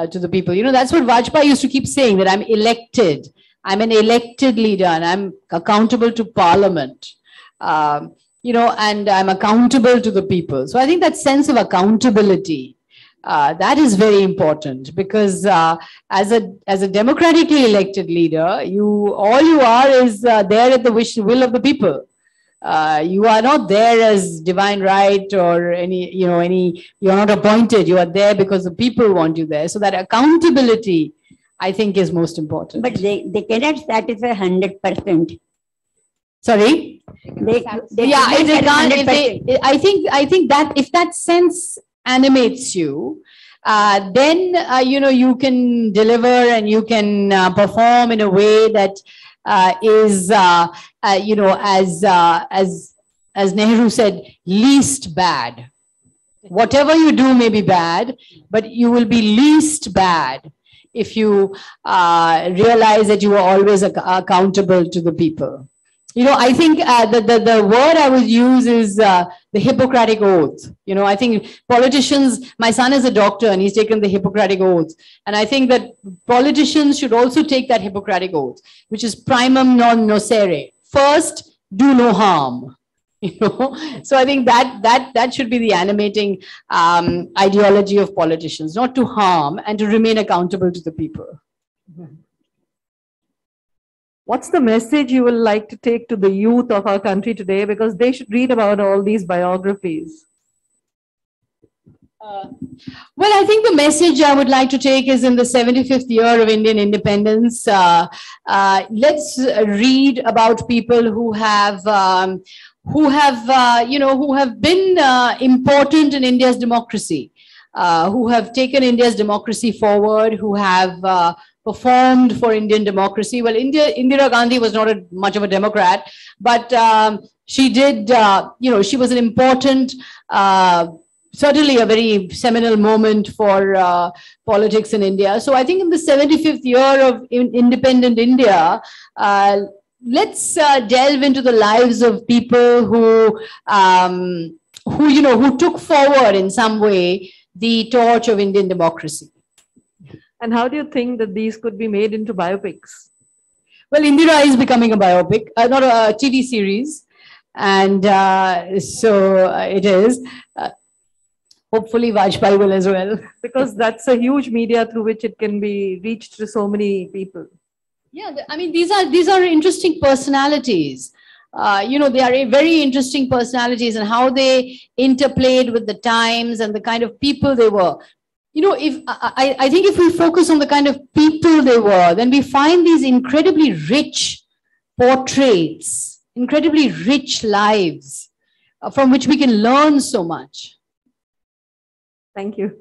to the people. That's what Vajpayee used to keep saying, that I'm elected. I'm an elected leader and I'm accountable to Parliament, and I'm accountable to the people. So I think that sense of accountability, that is very important, because as a democratically elected leader, all you are is there at the will of the people. You are not there as divine right or you're not appointed. You are there because the people want you there. So that accountability, I think, is most important. But they cannot satisfy 100%. Sorry? They I think that if that sense animates you, then you can deliver and you can perform in a way that is as Nehru said, least bad. Whatever you do may be bad, but you will be least bad if you realize that you are always accountable to the people. I think the word I would use is the Hippocratic Oath. I think politicians, my son is a doctor and he's taken the Hippocratic Oath. And I think that politicians should also take that Hippocratic Oath, which is primum non nocere. First, do no harm. So I think that should be the animating ideology of politicians, not to harm and to remain accountable to the people. What's the message you will like to take to the youth of our country today? Because they should read about all these biographies. Well, I think the message I would like to take is, in the 75th year of Indian independence, let's read about people who have been important in India's democracy, who have taken India's democracy forward, who have performed for Indian democracy. Well, Indira Gandhi was not much of a Democrat, but she did, she was an important, certainly a very seminal moment for politics in India. So I think in the 75th year of independent India, let's delve into the lives of people who took forward in some way the torch of Indian democracy. And how do you think that these could be made into biopics? Well, Indira is becoming a biopic, not a TV series. And so it is. Hopefully Vajpayee will as well. Because that's a huge media through which it can be reached to so many people. Yeah, I mean, these are interesting personalities. They are very interesting personalities, and how they interplayed with the times and the kind of people they were. I think if we focus on the kind of people they were, then we find these incredibly rich portraits, incredibly rich lives from which we can learn so much. Thank you.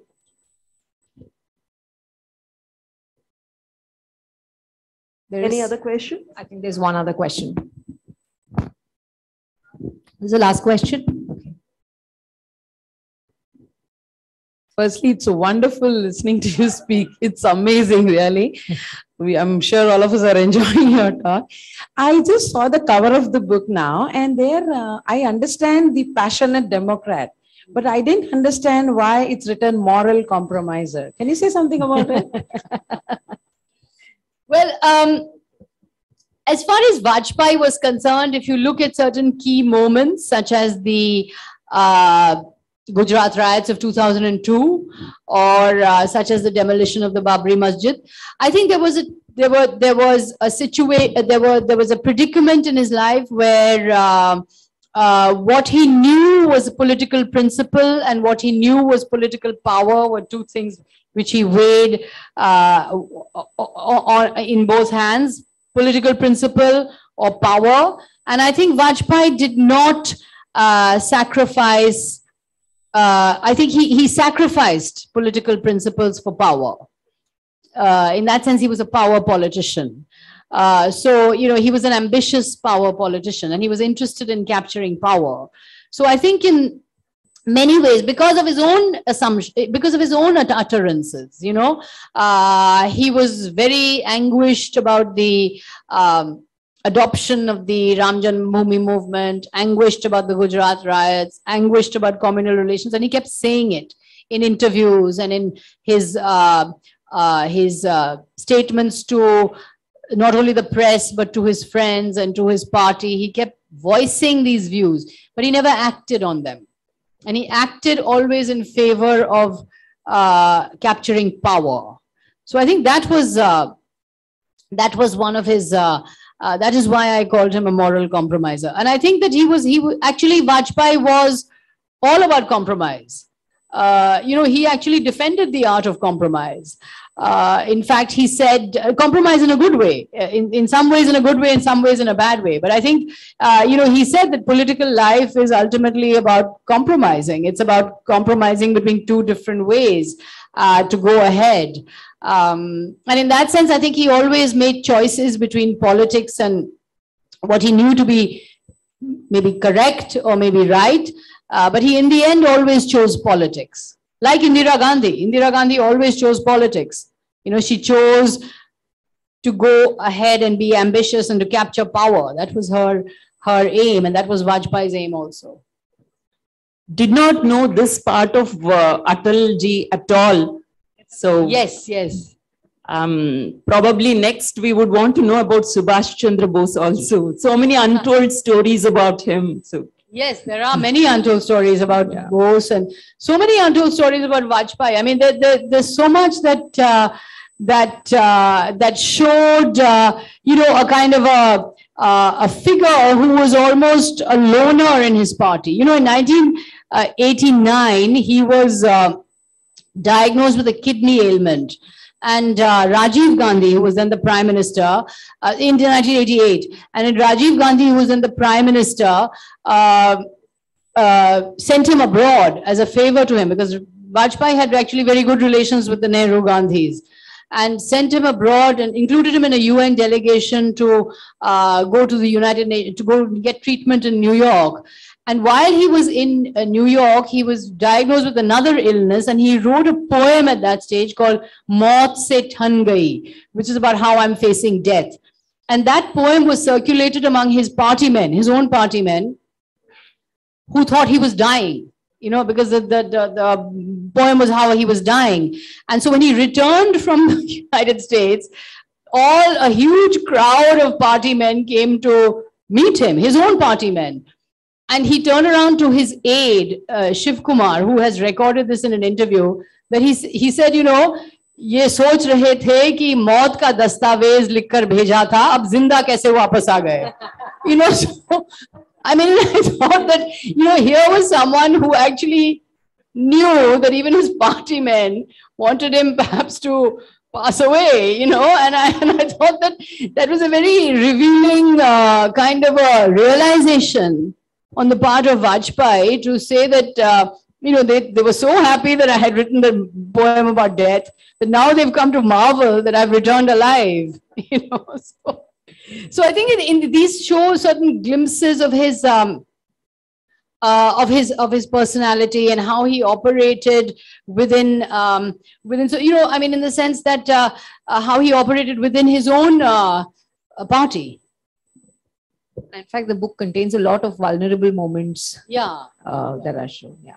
Any other question? I think there's one other question. This is the last question. Okay. Firstly, it's so wonderful listening to you speak. It's amazing, really. I'm sure all of us are enjoying your talk. I just saw the cover of the book now, and there I understand the passionate Democrat, but I didn't understand why it's written moral compromiser. Can you say something about it? Well, as far as Vajpayee was concerned, if you look at certain key moments, such as the Gujarat riots of 2002, or such as the demolition of the Babri Masjid, I think there was a predicament in his life where what he knew was a political principle and what he knew was political power were two things which he weighed in both hands: political principle or power. And I think Vajpayee did not sacrifice. I think he sacrificed political principles for power. In that sense, he was a power politician. So, he was an ambitious power politician, and he was interested in capturing power. So I think in many ways, because of his own assumption, because of his own utterances, he was very anguished about the adoption of the Ram Janmabhoomi movement, anguished about the Gujarat riots, anguished about communal relations, and he kept saying it in interviews and in his statements to not only the press but to his friends and to his party. He kept voicing these views, but he never acted on them, and he acted always in favor of capturing power. So I think that was one of his. That is why I called him a moral compromiser. And I think that he actually, Vajpayee was all about compromise. He actually defended the art of compromise. In fact, he said compromise in a good way, in some ways in a good way, in some ways in a bad way. But I think, he said that political life is ultimately about compromising. It's about compromising between two different ways to go ahead. And in that sense, I think he always made choices between politics and what he knew to be maybe correct or maybe right. But he, in the end, always chose politics. Like Indira Gandhi. Indira Gandhi always chose politics. She chose to go ahead and be ambitious and to capture power. That was her aim, and that was Vajpayee's aim also. Did not know this part of Atal ji at all. So yes. Probably next we would want to know about Subhash Chandra Bose also. So many untold stories about him. So yes, there are many untold stories about Bose and so many untold stories about Vajpayee. I mean, there's so much that showed, a kind of a figure who was almost a loner in his party. In 1989, he was diagnosed with a kidney ailment. And Rajiv Gandhi, who was then the Prime Minister, in 1988, and Rajiv Gandhi, who was then the Prime Minister, sent him abroad as a favor to him, because Vajpayee had actually very good relations with the Nehru Gandhis, and sent him abroad and included him in a UN delegation to go to the United Nations, to go get treatment in New York. And while he was in New York, he was diagnosed with another illness, and he wrote a poem at that stage called Maut Se Than Gayi, which is about how I'm facing death. And that poem was circulated among his party men, his own party men, who thought he was dying, because the poem was how he was dying. And so when he returned from the United States, a huge crowd of party men came to meet him, his own party men. And he turned around to his aide, Shiv Kumar, who has recorded this in an interview, that he said, ये सोच रहे थे कि मौत का दस्तावेज लिखकर भेजा था, अब जिंदा कैसे वापस आ गए? So, I mean, I thought that, here was someone who actually knew that even his party men wanted him perhaps to pass away, and I thought that was a very revealing kind of a realization on the part of Vajpayee to say that, they were so happy that I had written the poem about death, that now they've come to marvel that I've returned alive, So I think in these show certain glimpses of his personality and how he operated within. So I mean, in the sense that how he operated within his own party. In fact, the book contains a lot of vulnerable moments. Yeah. That are shown. Yeah.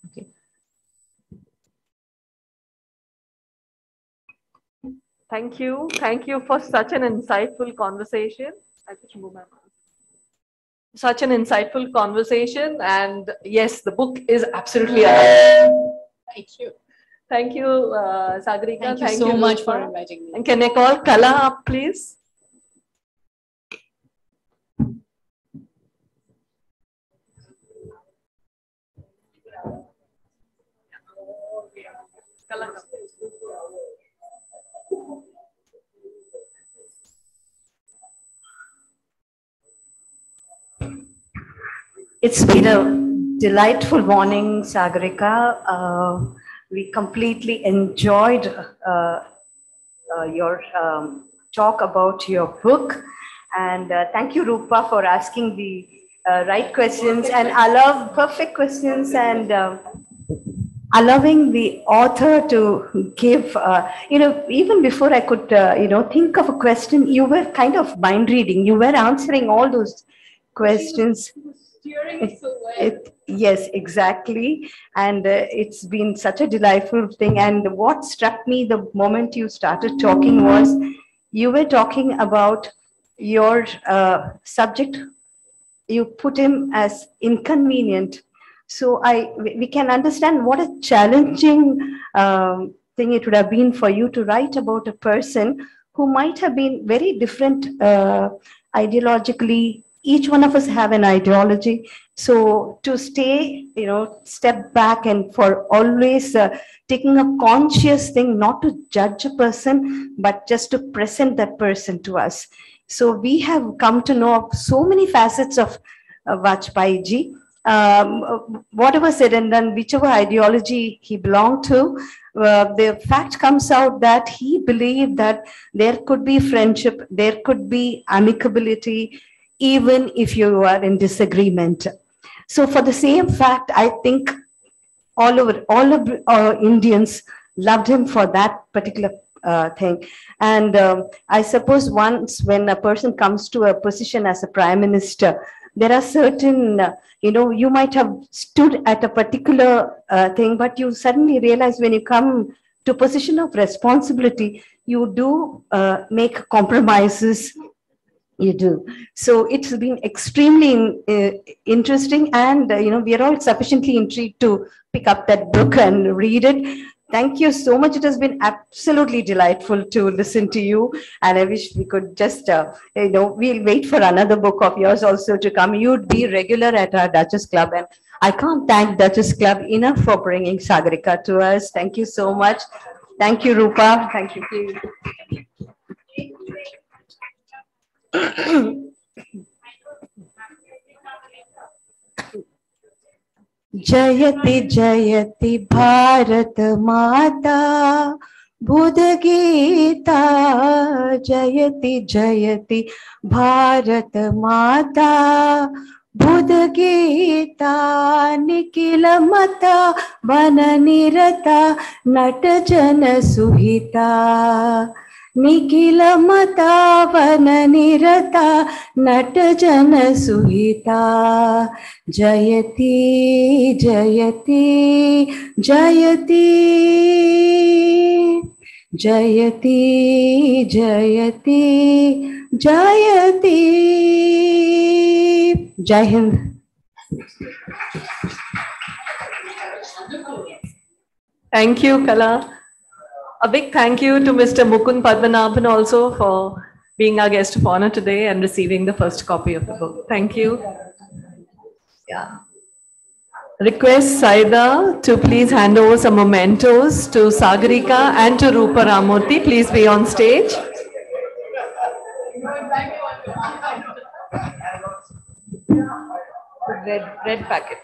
Okay. Thank you. Thank you for such an insightful conversation. Such an insightful conversation. And yes, the book is absolutely amazing. Thank you. Thank you, Sagarika. Thank you so much for inviting me. And can I call Kala up, please? It's been a delightful morning, Sagarika. We completely enjoyed your talk about your book. And thank you, Rupa, for asking the right questions. And I love perfect questions. And allowing the author to give, even before I could, think of a question, you were kind of mind reading. You were answering all those questions. Yes, exactly. And it's been such a delightful thing. And what struck me the moment you started talking was you were talking about your subject. You put him as inconvenient. So we can understand what a challenging thing it would have been for you to write about a person who might have been very different ideologically. Each one of us have an ideology. So to stay, step back and for always taking a conscious thing, not to judge a person, but just to present that person to us. So we have come to know of so many facets of Vajpayee ji. Whatever said and done, whichever ideology he belonged to, the fact comes out that he believed that there could be friendship, there could be amicability, even if you are in disagreement. So for the same fact, I think all of Indians loved him for that particular thing. And I suppose once when a person comes to a position as a prime minister, there are certain, you might have stood at a particular thing, but you suddenly realize when you come to a position of responsibility, you do make compromises. You do. So it's been extremely interesting, and we are all sufficiently intrigued to pick up that book and read it. Thank you so much. It has been absolutely delightful to listen to you, and I wish we could just, we'll wait for another book of yours also to come. You'd be regular at our Duchess Club, and I can't thank Duchess Club enough for bringing Sagarika to us. Thank you so much. Thank you, Rupa. Thank you. जयति जयति भारत माता बुध गीता जयति जयति भारत माता बुध गीता निखिल मता one निरता नट जन सुहिता निखिल मता one निरता नट जन सुहिता जयति जयति जयति जयति जयति जयति जय Hind. Thank you, Kala. A big thank you to Mr. Mukun Padmanabhan also for being our guest of honor today and receiving the first copy of the book. Thank you. Yeah. Request Saida to please hand over some mementos to Sagarika and to Rupa Ramurthy. Please be on stage. Red packet.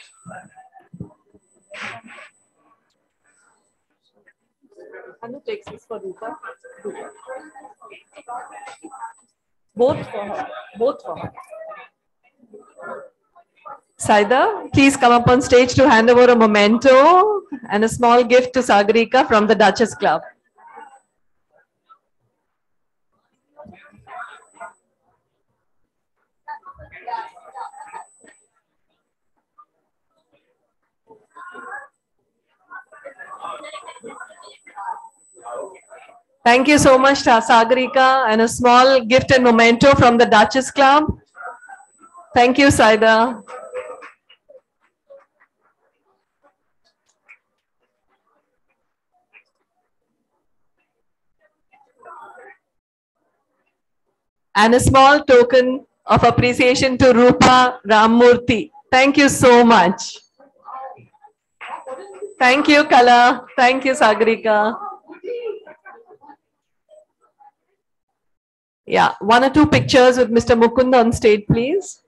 Anu takes this for Rupa. Both for her. Both for her. Saida, please come up on stage to hand over a memento and a small gift to Sagarika from the Duchess Club. Thank you so much, Sagarika, and a small gift and memento from the Duchess Club. Thank you, Saida. And a small token of appreciation to Rupa Ramurthy. Thank you so much. Thank you, Kala. Thank you, Sagarika. Yeah, one or two pictures with Mr. Mukund on stage, please.